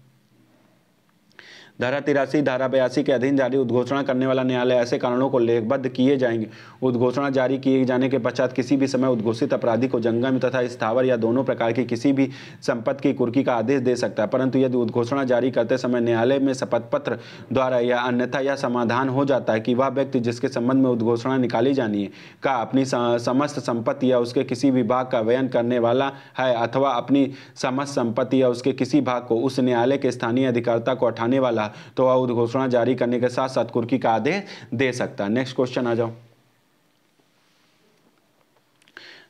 धारा 83 धारा 82 के अधीन जारी उद्घोषणा करने वाला न्यायालय ऐसे कारणों को लेखबद्ध किए जाएंगे। उद्घोषणा जारी किए जाने के पश्चात किसी भी समय उद्घोषित अपराधी को जंगम तथा स्थावर या दोनों प्रकार की किसी भी संपत्ति की कुर्की का आदेश दे सकता है, परंतु यदि उद्घोषणा जारी करते समय न्यायालय में शपथ पत्र द्वारा या अन्यथा यह समाधान हो जाता है कि वह व्यक्ति जिसके संबंध में उद्घोषणा निकाली जानी है का अपनी समस्त संपत्ति या उसके किसी भी भाग का व्ययन करने वाला है, अथवा अपनी समस्त संपत्ति या उसके किसी भाग को उस न्यायालय के स्थानीय अधिकारता को हटाने वाला, तो वह उद्घोषणा जारी करने के साथ साथ कुर्की का आदेश दे सकता है। नेक्स्ट क्वेश्चन आ जाओ।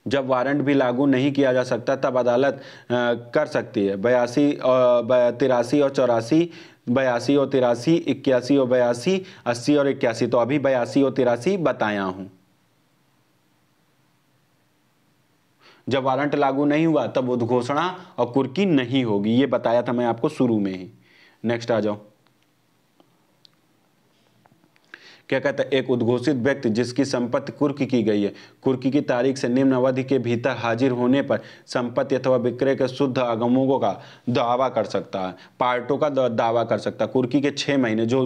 जब वारंट भी लागू नहीं किया जा सकता तब अदालत कर सकती है। 82 और 83 और 84, 82 और 83, 81 और 82, 80 और 81। तो अभी 82 और 83 बताया हूं। जब वारंट लागू नहीं हुआ तब उद्घोषणा और कुर्की नहीं होगी, ये बताया था मैं आपको शुरू में ही। नेक्स्ट आ जाओ। क्या कहता है? एक उद्घोषित व्यक्ति जिसकी संपत्ति कुर्की की गई है, कुर्की की तारीख से निम्न अवधि के भीतर हाजिर होने पर संपत्ति अथवा विक्रय के शुद्ध आगमों का दावा कर सकता है, पार्टों का दावा कर सकता है। कुर्की के 6 महीने जो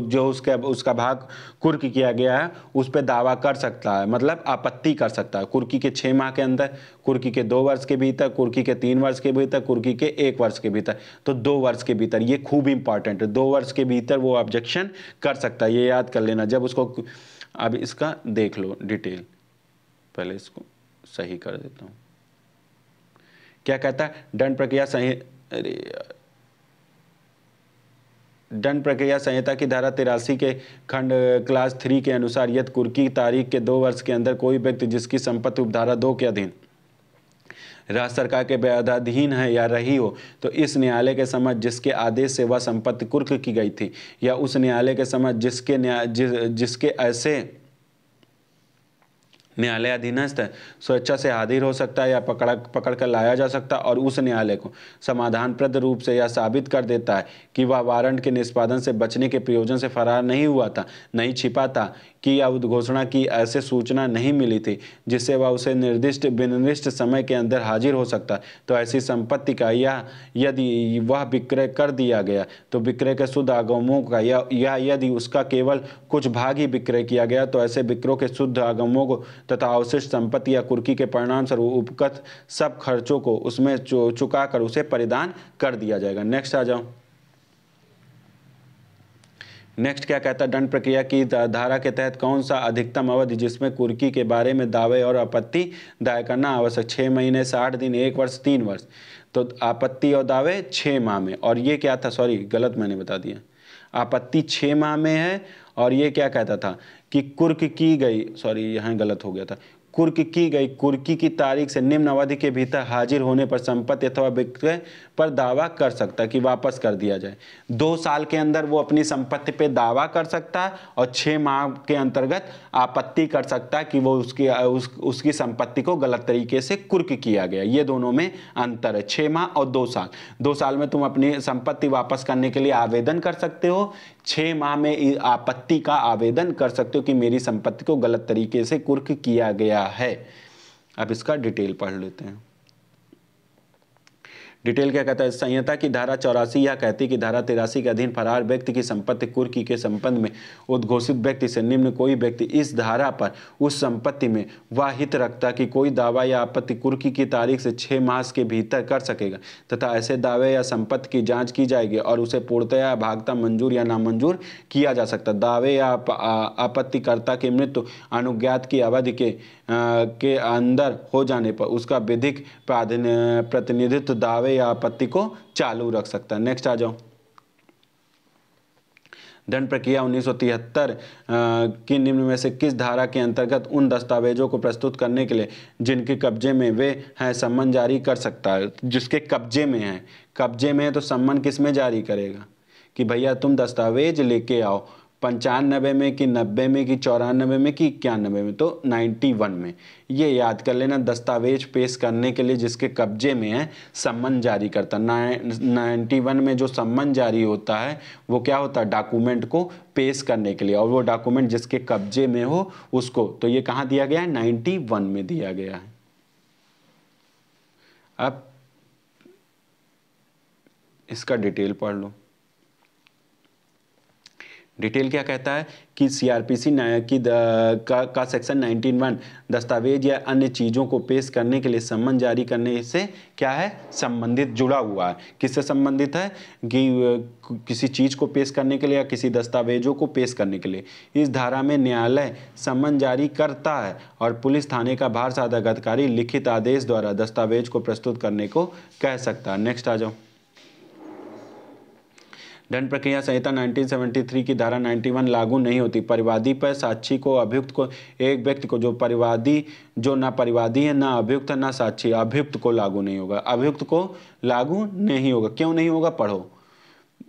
उसका भाग कुर्की किया गया है उस पर दावा कर सकता है, मतलब आपत्ति कर सकता है। कुर्की के 6 माह के अंदर, कुर्की के 2 वर्ष के भीतर, कुर्की के 3 वर्ष के भीतर, कुर्की के 1 वर्ष के भीतर। तो 2 वर्ष के भीतर, ये खूब इंपॉर्टेंट है। 2 वर्ष के भीतर वो ऑब्जेक्शन कर सकता है, ये याद कर लेना। जब उसको, अब इसका देख लो डिटेल, पहले इसको सही कर देता हूं। क्या कहता है? दंड प्रक्रिया संहिता की धारा 83 के खंड क्लास 3 के अनुसार यदि कुर्की की तारीख के 2 वर्ष के अंदर कोई व्यक्ति जिसकी संपत्ति उपधारा 2 के अधीन राज्य सरकार के व्यवधाधीन है या रही हो, तो इस न्यायालय के समझ जिसके आदेश से वह संपत्ति कुर्क की गई थी, या उस न्यायालय के समझ जिसके ऐसे न्यायालय अधीनस्थ स्वेच्छा से हाजिर हो सकता है या पकड़ कर लाया जा सकता है और उस न्यायालय को समाधानप्रद रूप से यह साबित कर देता है कि वह वारंट के निष्पादन से बचने के प्रयोजन से फरार नहीं हुआ था, नहीं छिपा था, कि या उद्घोषणा की ऐसे सूचना नहीं मिली थी जिससे वह उसे विनिर्दिष्ट समय के अंदर हाजिर हो सकता है, तो ऐसी संपत्ति का या यदि वह विक्रय कर दिया गया तो विक्रय के शुद्ध आगमों का या यदि उसका केवल कुछ भाग ही विक्रय किया गया तो ऐसे विक्रयों के शुद्ध आगमों को तथा अवशिष्ट संपत्ति या कुर्की के परिणाम स्वरूप उपगत सब खर्चों को उसमें चुका कर उसे परिधान कर दिया जाएगा। नेक्स्ट आ जाओ। नेक्स्ट क्या कहता है, दंड प्रक्रिया की धारा के तहत कौन सा अधिकतम अवधि जिसमें कुर्की के बारे में दावे और आपत्ति दायर करना आवश्यक? 6 महीने, 60 दिन, 1 वर्ष, 3 वर्ष। तो आपत्ति और दावे 6 माह में, और ये क्या था, सॉरी गलत मैंने बता दिया, आपत्ति 6 माह में है और ये क्या कहता था कि कुर्क की गई, सॉरी यहाँ गलत हो गया था, कुर्क की गई कुर्की की तारीख से निम्न अवधि के भीतर हाजिर होने पर संपत्ति अथवा विक्रय पर दावा कर सकता है कि वापस कर दिया जाए। 2 साल के अंदर वो अपनी संपत्ति पे दावा कर सकता है और 6 माह के अंतर्गत आपत्ति कर सकता है कि वो उसकी संपत्ति को गलत तरीके से कुर्क किया गया। ये दोनों में अंतर है, 6 माह और 2 साल। 2 साल में तुम अपनी संपत्ति वापस करने के लिए आवेदन कर सकते हो, 6 माह में आपत्ति का आवेदन कर सकते हो कि मेरी संपत्ति को गलत तरीके से कुर्क किया गया है। अब इसका डिटेल पढ़ लेते हैं। डिटेल क्या कहता है, संहिता की धारा 84 यह कहती है कि धारा 83 के अधीन फरार व्यक्ति की संपत्ति कुर्की के संबंध में उद्घोषित व्यक्ति से निम्न कोई व्यक्ति इस धारा पर उस संपत्ति में वह हित रखता कि कोई दावा या आपत्ति कुर्की की तारीख से 6 माह के भीतर कर सकेगा तथा ऐसे दावे या संपत्ति की जांच की जाएगी और उसे पूर्णतः या भागता मंजूर या नामंजूर किया जा सकता। दावे या आपत्तिकर्ता की मृत्यु अनुज्ञात की अवधि के अंदर हो जाने पर उसका विधिक प्रतिनिधित्व दावे या आपत्ति को चालू रख सकता है। नेक्स्ट आ जाओ। दंड प्रक्रिया 1973 की निम्न में से किस धारा के अंतर्गत उन दस्तावेजों को प्रस्तुत करने के लिए जिनके कब्जे में वे हैं सम्मन जारी कर सकता है? जिसके कब्जे में है, कब्जे में है तो सम्मन किस में जारी करेगा कि भैया तुम दस्तावेज लेके आओ, 95 में कि 90 में कि 94 में कि 91 में, तो 91 में। ये याद कर लेना, दस्तावेज पेश करने के लिए जिसके कब्जे में है सम्मन जारी करता। 91 में जो सम्मन जारी होता है वो क्या होता है, डॉक्यूमेंट को पेश करने के लिए, और वो डॉक्यूमेंट जिसके कब्जे में हो उसको, तो ये कहाँ दिया गया है, 91 में दिया गया है। अब इसका डिटेल पढ़ लो। डिटेल क्या कहता है कि सीआरपीसी का सेक्शन 19(1) दस्तावेज या अन्य चीज़ों को पेश करने के लिए सम्मन जारी करने से क्या है, संबंधित, जुड़ा हुआ है। किससे संबंधित है कि किसी चीज़ को पेश करने के लिए या किसी दस्तावेजों को पेश करने के लिए। इस धारा में न्यायालय सम्मन जारी करता है और पुलिस थाने का भार साधक अधिकारी लिखित आदेश द्वारा दस्तावेज को प्रस्तुत करने को कह सकता है। नेक्स्ट आ जाओ। दंड प्रक्रिया संहिता 1973 की धारा 91 लागू नहीं होती। परिवादी पर साक्षी को, अभियुक्त को, एक व्यक्ति को जो ना परिवादी है, ना अभियुक्त, ना साक्षी, अभियुक्त को लागू नहीं होगा। अभियुक्त को लागू नहीं होगा, क्यों नहीं होगा, पढ़ो।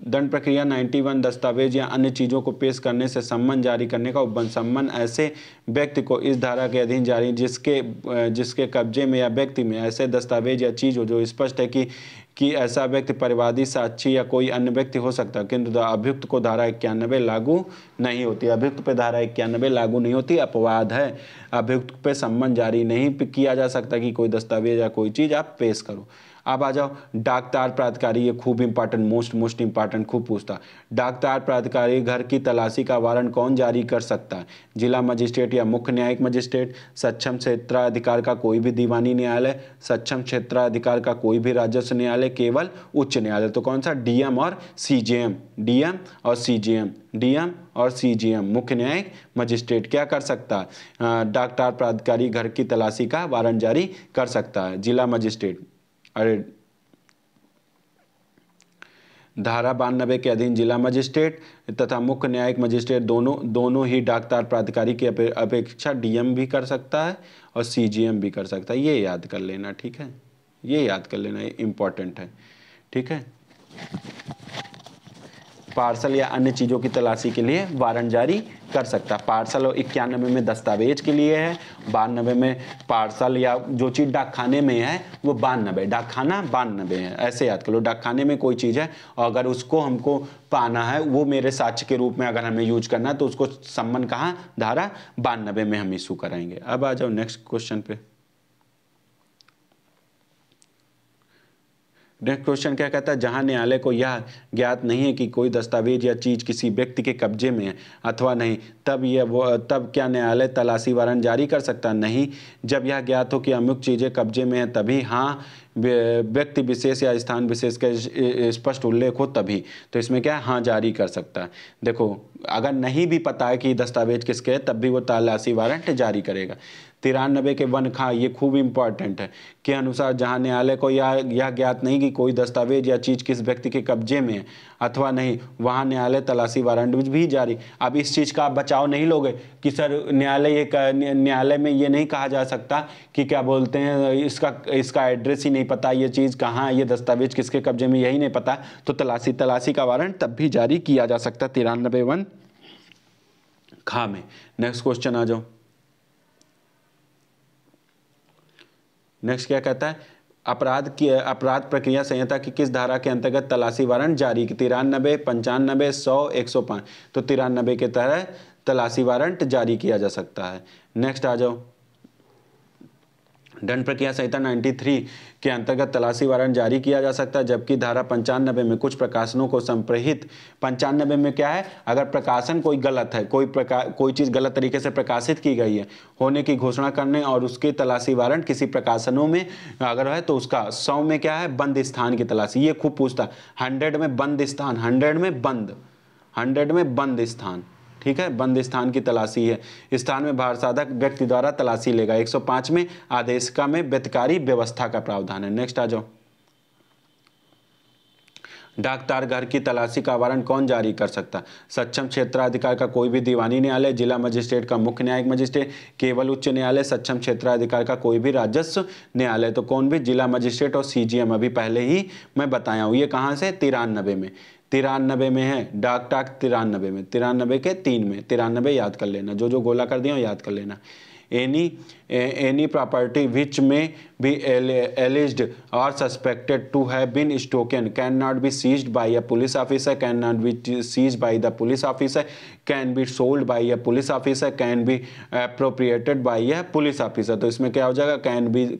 दंड प्रक्रिया 91 दस्तावेज या अन्य चीज़ों को पेश करने से सम्मन जारी करने का उपबंध। सम्मन ऐसे व्यक्ति को इस धारा के अधीन जारी जिसके कब्जे में या व्यक्ति में ऐसे दस्तावेज या चीज़ हो जो स्पष्ट है कि ऐसा व्यक्ति परिवादी, साक्षी या कोई अन्य व्यक्ति हो सकता है, किंतु अभियुक्त को धारा 91 लागू नहीं होती। अभियुक्त पे धारा 91 लागू नहीं होती, अपवाद है। अभियुक्त पे सम्मन जारी नहीं किया जा सकता कि कोई दस्तावेज या कोई चीज़ आप पेश करो। अब आ जाओ डाक तार प्राधिकारी, ये खूब इंपॉर्टेंट, मोस्ट इंपॉर्टेंट, खूब पूछता। डाक तार प्राधिकारी घर की तलाशी का वारंट कौन जारी कर सकता है? जिला मजिस्ट्रेट या मुख्य न्यायिक मजिस्ट्रेट, सक्षम क्षेत्राधिकार का कोई भी दीवानी न्यायालय, सक्षम क्षेत्राधिकार का कोई भी राजस्व न्यायालय, केवल उच्च न्यायालय। तो कौन सा, डीएम और सीजेएम, डीएम और सीजेएम, डीएम और सीजेएम, मुख्य न्यायिक मजिस्ट्रेट क्या कर सकता है, डाक तार प्राधिकारी घर की तलाशी का वारंट जारी कर सकता है। जिला मजिस्ट्रेट, अरे धारा 92 के अधीन जिला मजिस्ट्रेट तथा मुख्य न्यायिक मजिस्ट्रेट दोनों ही डाक तार प्राधिकारी की अपेक्षा डीएम भी कर सकता है और सीजीएम भी कर सकता है। ये याद कर लेना, ठीक है, ये याद कर लेना, इम्पोर्टेंट है, ठीक है। पार्सल या अन्य चीज़ों की तलाशी के लिए वारंट जारी कर सकता है। पार्सल 91 में दस्तावेज के लिए है, 92 में पार्सल या जो चीज़ डाकखाने में है वो 92, डाकखाना 92 है, ऐसे याद कर लो। डाकखाने में कोई चीज़ है और अगर उसको हमको पाना है, वो मेरे साक्ष्य के रूप में अगर हमें यूज करना है, तो उसको सम्मन कहाँ, धारा 92 में हम इशू कराएंगे। अब आ जाओ नेक्स्ट क्वेश्चन पे। नेक्स्ट क्वेश्चन क्या कहता है, जहां न्यायालय को यह ज्ञात नहीं है कि कोई दस्तावेज या चीज किसी व्यक्ति के कब्जे में है अथवा नहीं, तब क्या न्यायालय तलाशी वारंट जारी कर सकता है? नहीं। जब यह ज्ञात हो कि अमुक चीजें कब्जे में है तभी। हाँ, व्यक्ति विशेष या स्थान विशेष का स्पष्ट उल्लेख हो तभी। तो इसमें क्या है, हाँ जारी कर सकता है। देखो, अगर नहीं भी पता है कि दस्तावेज किसके है तब भी वो तलाशी वारंट जारी करेगा। 93 के 1 खा, ये खूब इंपॉर्टेंट है, के अनुसार जहां न्यायालय को यह ज्ञात नहीं कि कोई दस्तावेज या चीज किस व्यक्ति के कब्जे में है अथवा नहीं, वहां न्यायालय तलाशी वारंट भी जारी। अब इस चीज का आप बचाव नहीं लोगे कि सर न्यायालय में ये नहीं कहा जा सकता कि क्या बोलते हैं, इसका एड्रेस ही नहीं पता, ये चीज कहाँ है, ये दस्तावेज किसके कब्जे में यही नहीं पता, तो तलाशी का वारंट तब भी जारी किया जा सकता है 93 खा में। नेक्स्ट क्वेश्चन आ जाओ। नेक्स्ट क्या कहता है, अपराध प्रक्रिया संहिता की किस धारा के अंतर्गत तलाशी वारंट जारी? 93, 95, 100, 105। तो 93 के तहत तलाशी वारंट जारी किया जा सकता है। नेक्स्ट आ जाओ, दंड प्रक्रिया संहिता 93 के अंतर्गत तलाशी वारंट जारी किया जा सकता है, जबकि धारा 95 में कुछ प्रकाशनों को संप्रहित, 95 में क्या है, अगर प्रकाशन कोई गलत है, कोई चीज़ गलत तरीके से प्रकाशित की गई है होने की घोषणा करने और उसके तलाशी वारंट किसी प्रकाशनों में अगर है तो उसका। 100 में क्या है, बंद स्थान की तलाशी, ये खूब पूछता। 100 में बंद स्थान, 100 में बंद स्थान, ठीक है, बंद स्थान की तलाशी है। स्थान में भार साधक व्यक्ति द्वारा तलाशी लेगा। 105 में आदेशिका में व्यतिकारी व्यवस्था का प्रावधान है। नेक्स्ट आ जाओ, डाकतार घर की तलाशी का वारंट कौन जारी कर सकता? सक्षम क्षेत्राधिकार का कोई भी दीवानी न्यायालय, जिला मजिस्ट्रेट का मुख्य न्यायिक मजिस्ट्रेट, केवल उच्च न्यायालय, सक्षम क्षेत्राधिकार का कोई भी राजस्व न्यायालय। तो कौन भी, जिला मजिस्ट्रेट और सीजीएम, अभी पहले ही मैं बताया हूँ। ये कहाँ से, 93 में, 93 में है, डाक 93 में, 93 के 3 में, 93 याद कर लेना, जो गोला कर दिया याद कर लेना। any property which may be alleged or suspected to have been stolen cannot be seized by a police officer, cannot be seized by the police officer, can be sold by a police officer, can be appropriated by a police officer। तो इसमें क्या हो जाएगा,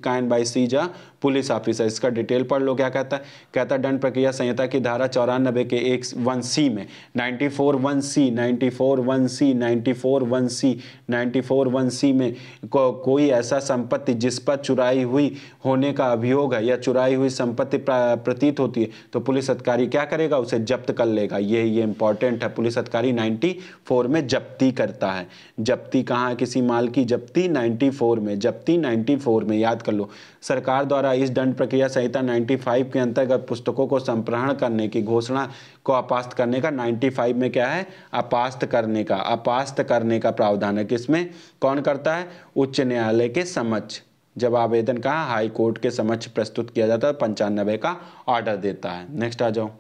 can by seize a police officer. इसका detail पढ़ लो क्या कहता है। कहता है दंड प्रक्रिया संहिता की धारा 94 के 1C में 94(1C) में कोई ऐसा संपत्ति जिस पर चुराई हुई होने का अभियोग है या चुराई हुई संपत्ति प्रतीत होती है तो पुलिस अधिकारी क्या करेगा, उसे जब्त कर लेगा। ये इंपॉर्टेंट है। पुलिस अधिकारी 94 में जब्ती करता है। जब्ती कहाँ है, किसी माल की जब्ती 94 में, जब्ती 94 में, याद कर लो। सरकार द्वारा इस दंड प्रक्रिया संहिता 95 के अंतर्गत पुस्तकों को संप्रहण करने की घोषणा को अपास्त करने का 95 में क्या है, अपास्त करने का प्रावधान है। किसमें, कौन करता है, उच्च न्यायालय के समक्ष। जब आवेदन कहाँ, हाई कोर्ट के समक्ष प्रस्तुत किया जाता है, 95 का ऑर्डर देता है। नेक्स्ट आ जाओ,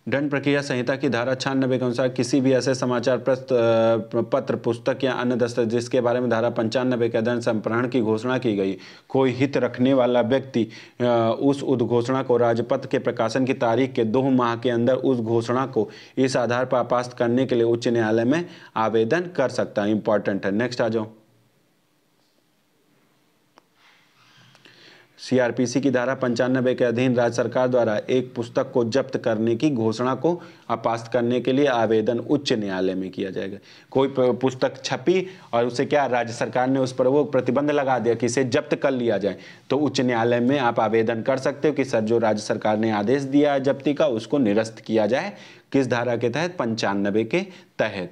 दंड प्रक्रिया संहिता की धारा 96 के अनुसार किसी भी ऐसे समाचार पत्र, पुस्तक या अन्य दस्तावेज जिसके बारे में धारा 95 के अधीन संप्रहण की घोषणा की गई, कोई हित रखने वाला व्यक्ति उस उद्घोषणा को राजपत्र के प्रकाशन की तारीख के 2 माह के अंदर उस घोषणा को इस आधार पर अपास्त करने के लिए उच्च न्यायालय में आवेदन कर सकता है। इंपॉर्टेंट है। नेक्स्ट आ जाओ, सीआरपीसी की धारा 95 के अधीन राज्य सरकार द्वारा एक पुस्तक को जब्त करने की घोषणा को अपास्त करने के लिए आवेदन उच्च न्यायालय में किया जाएगा। कोई पुस्तक छपी और उसे क्या, राज्य सरकार ने उस पर वो प्रतिबंध लगा दिया कि इसे जब्त कर लिया जाए, तो उच्च न्यायालय में आप आवेदन कर सकते हो कि सर जो राज्य सरकार ने आदेश दिया है जब्ती का उसको निरस्त किया जाए। किस धारा के तहत, 95 के तहत।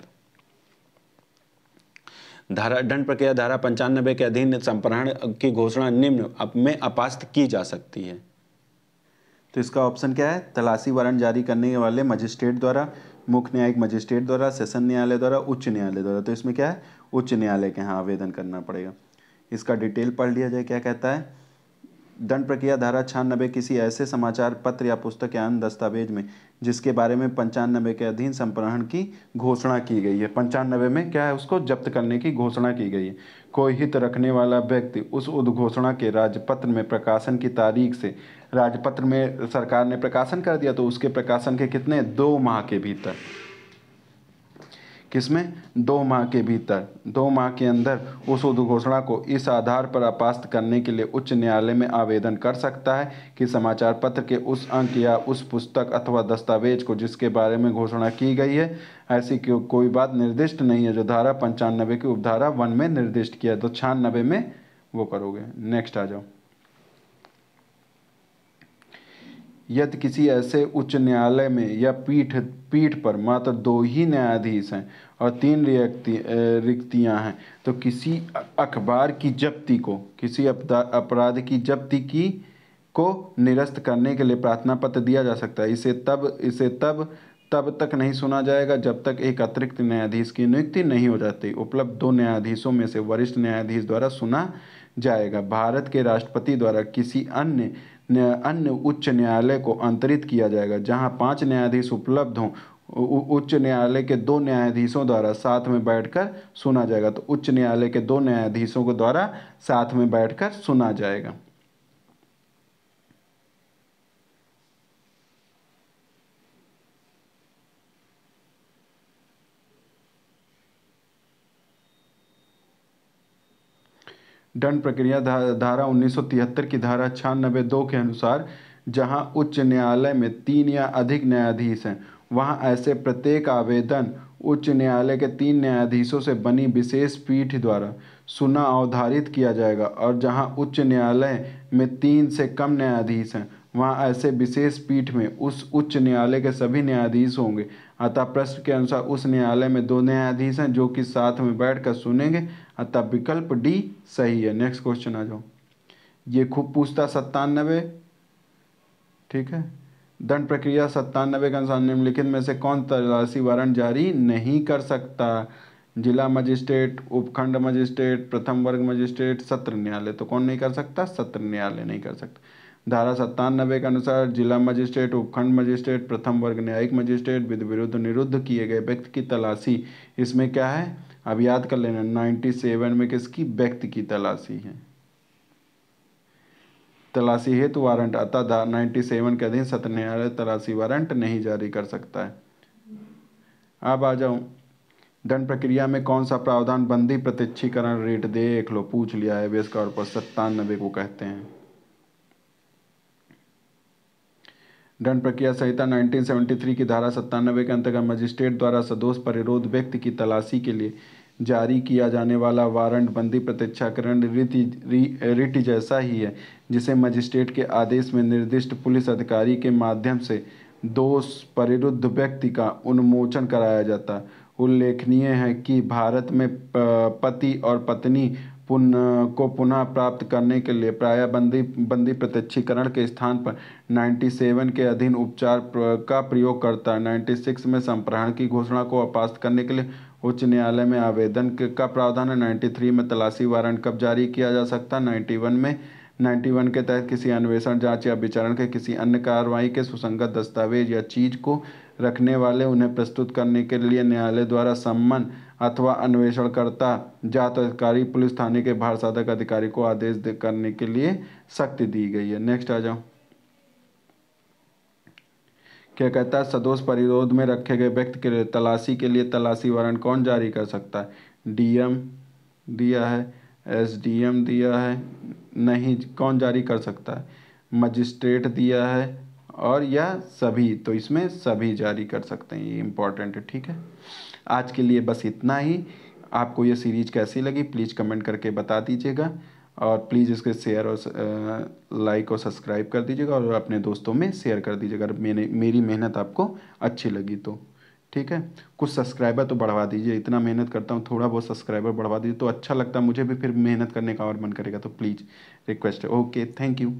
दंड प्रक्रिया धारा 95 के अधीन संप्रहण की घोषणा निम्न में अपास्त की जा सकती है। तो इसका ऑप्शन क्या है, तलाशी वारंट जारी करने वाले मजिस्ट्रेट द्वारा, मुख्य न्यायिक मजिस्ट्रेट द्वारा, सेशन न्यायालय द्वारा, उच्च न्यायालय द्वारा। तो इसमें क्या है, उच्च न्यायालय के यहाँ आवेदन करना पड़ेगा। इसका डिटेल पढ़ लिया जाए। क्या कहता है, दंड प्रक्रिया धारा 96 किसी ऐसे समाचार पत्र या पुस्तक या अन्य दस्तावेज में जिसके बारे में 95 के अधीन संप्रहरण की घोषणा की गई है। 95 में क्या है, उसको जब्त करने की घोषणा की गई है। कोई हित रखने वाला व्यक्ति उस उद्घोषणा के राजपत्र में प्रकाशन की तारीख से, राजपत्र में सरकार ने प्रकाशन कर दिया तो उसके प्रकाशन के कितने 2 माह के भीतर, किसमें 2 माह के भीतर, 2 माह के अंदर उस उद्घोषणा को इस आधार पर अपास्त करने के लिए उच्च न्यायालय में आवेदन कर सकता है कि समाचार पत्र के उस अंक या उस पुस्तक अथवा दस्तावेज को जिसके बारे में घोषणा की गई है ऐसी कोई बात निर्दिष्ट नहीं है जो धारा 95 की उपधारा 1 में निर्दिष्ट किया है। तो 96 में वो करोगे। नेक्स्ट आ जाओ। यदि किसी ऐसे उच्च न्यायालय में या पीठ पर मात्र 2 ही न्यायाधीश हैं और 3 रिक्तियां हैं तो किसी अखबार की जब्ती को, किसी अपराध की जब्ती की को निरस्त करने के लिए प्रार्थना पत्र दिया जा सकता है। इसे तब तक नहीं सुना जाएगा जब तक एक अतिरिक्त न्यायाधीश की नियुक्ति नहीं हो जाती। उपलब्ध 2 न्यायाधीशों में से वरिष्ठ न्यायाधीश द्वारा सुना जाएगा। भारत के राष्ट्रपति द्वारा किसी अन्य उच्च न्यायालय को अंतरित किया जाएगा जहां 5 न्यायाधीश उपलब्ध हों। उच्च न्यायालय के 2 न्यायाधीशों द्वारा साथ में बैठकर सुना जाएगा। तो उच्च न्यायालय के 2 न्यायाधीशों के द्वारा साथ में बैठकर सुना जाएगा। दंड प्रक्रिया धारा 1973 की धारा 96(2) के अनुसार जहां उच्च न्यायालय में 3 या अधिक न्यायाधीश हैं वहां ऐसे प्रत्येक आवेदन उच्च न्यायालय के 3 न्यायाधीशों से बनी विशेष पीठ द्वारा सुना अवधारित किया जाएगा। और जहां उच्च न्यायालय में 3 से कम न्यायाधीश हैं वहां ऐसे विशेष पीठ में उस उच्च न्यायालय के सभी न्यायाधीश होंगे। अतः प्रश्न के अनुसार उस न्यायालय में 2 न्यायाधीश हैं जो कि साथ में बैठकर सुनेंगे। अतः विकल्प डी सही है। नेक्स्ट क्वेश्चन आ जाओ। ये खूब पूछता 97, ठीक है। दंड प्रक्रिया 97 के अनुसार निम्नलिखित में से कौन तलाशी वारंट जारी नहीं कर सकता? जिला मजिस्ट्रेट, उपखंड मजिस्ट्रेट, प्रथम वर्ग मजिस्ट्रेट, सत्र न्यायालय। तो कौन नहीं कर सकता? सत्र न्यायालय नहीं कर सकता। धारा 97 के अनुसार जिला मजिस्ट्रेट, उपखंड मजिस्ट्रेट, प्रथम वर्ग न्यायिक मजिस्ट्रेट विधि विरुद्ध निरुद्ध किए गए व्यक्ति की तलाशी, इसमें क्या है अब याद कर लेना, 97 में किसकी? व्यक्ति की तलाशी है। तलाशी हेतु वारंट, अतः 97 के अधीन सत्र न्यायालय तलाशी वारंट नहीं जारी कर सकता है। अब आ जाऊं, दंड प्रक्रिया में कौन सा प्रावधान बंदी प्रत्यक्षीकरण रेट देख लो, पूछ लिया है बेस कॉर्पस 97 को कहते हैं। दंड प्रक्रिया संहिता 1973 की धारा 97 के अंतर्गत मजिस्ट्रेट द्वारा सदोष परिरोध व्यक्ति की तलाशी के लिए जारी किया जाने वाला वारंट बंदी प्रत्यक्षीकरण रिट जैसा ही है जिसे मजिस्ट्रेट के आदेश में निर्दिष्ट पुलिस अधिकारी के माध्यम से दोष परिरुद्ध व्यक्ति का उन्मोचन कराया जाता। उल्लेखनीय है कि भारत में पति और पत्नी को पुनः प्राप्त करने के लिए प्रायः बंदी प्रत्यक्षीकरण के स्थान पर 97 के अधीन उपचार का प्रयोग करता है। 96 में संप्रहरण की घोषणा को अपास्त करने के लिए उच्च न्यायालय में आवेदन का प्रावधान है। 93 में तलाशी वारंट कब जारी किया जा सकता है? 91 के तहत किसी अन्वेषण, जांच या विचारण के किसी अन्य कार्रवाई के सुसंगत दस्तावेज या चीज को रखने वाले उन्हें प्रस्तुत करने के लिए न्यायालय द्वारा सम्मन अथवा अन्वेषणकर्ता, जांच अधिकारी, पुलिस थाने के भार साधक अधिकारी को आदेश करने के लिए शक्ति दी गई है। नेक्स्ट आ जाओ। क्या कहता है? सदोष परिरोध में रखे गए व्यक्ति के लिए तलाशी के लिए तलाशी वारंट कौन जारी कर सकता है? डीएम दिया है, एसडीएम दिया है, नहीं कौन जारी कर सकता है? मजिस्ट्रेट दिया है और या सभी, तो इसमें सभी जारी कर सकते हैं। ये इंपॉर्टेंट है, ठीक है। आज के लिए बस इतना ही। आपको ये सीरीज कैसी लगी प्लीज़ कमेंट करके बता दीजिएगा और प्लीज़ इसके शेयर और लाइक और सब्सक्राइब कर दीजिएगा और अपने दोस्तों में शेयर कर दीजिएगा अगर मेरी मेहनत आपको अच्छी लगी तो, ठीक है। कुछ सब्सक्राइबर तो बढ़वा दीजिए, इतना मेहनत करता हूँ, थोड़ा बहुत सब्सक्राइबर बढ़वा दीजिए तो अच्छा लगता है, मुझे भी फिर मेहनत करने का और मन करेगा। तो प्लीज़ रिक्वेस्ट है। Okay, thank you.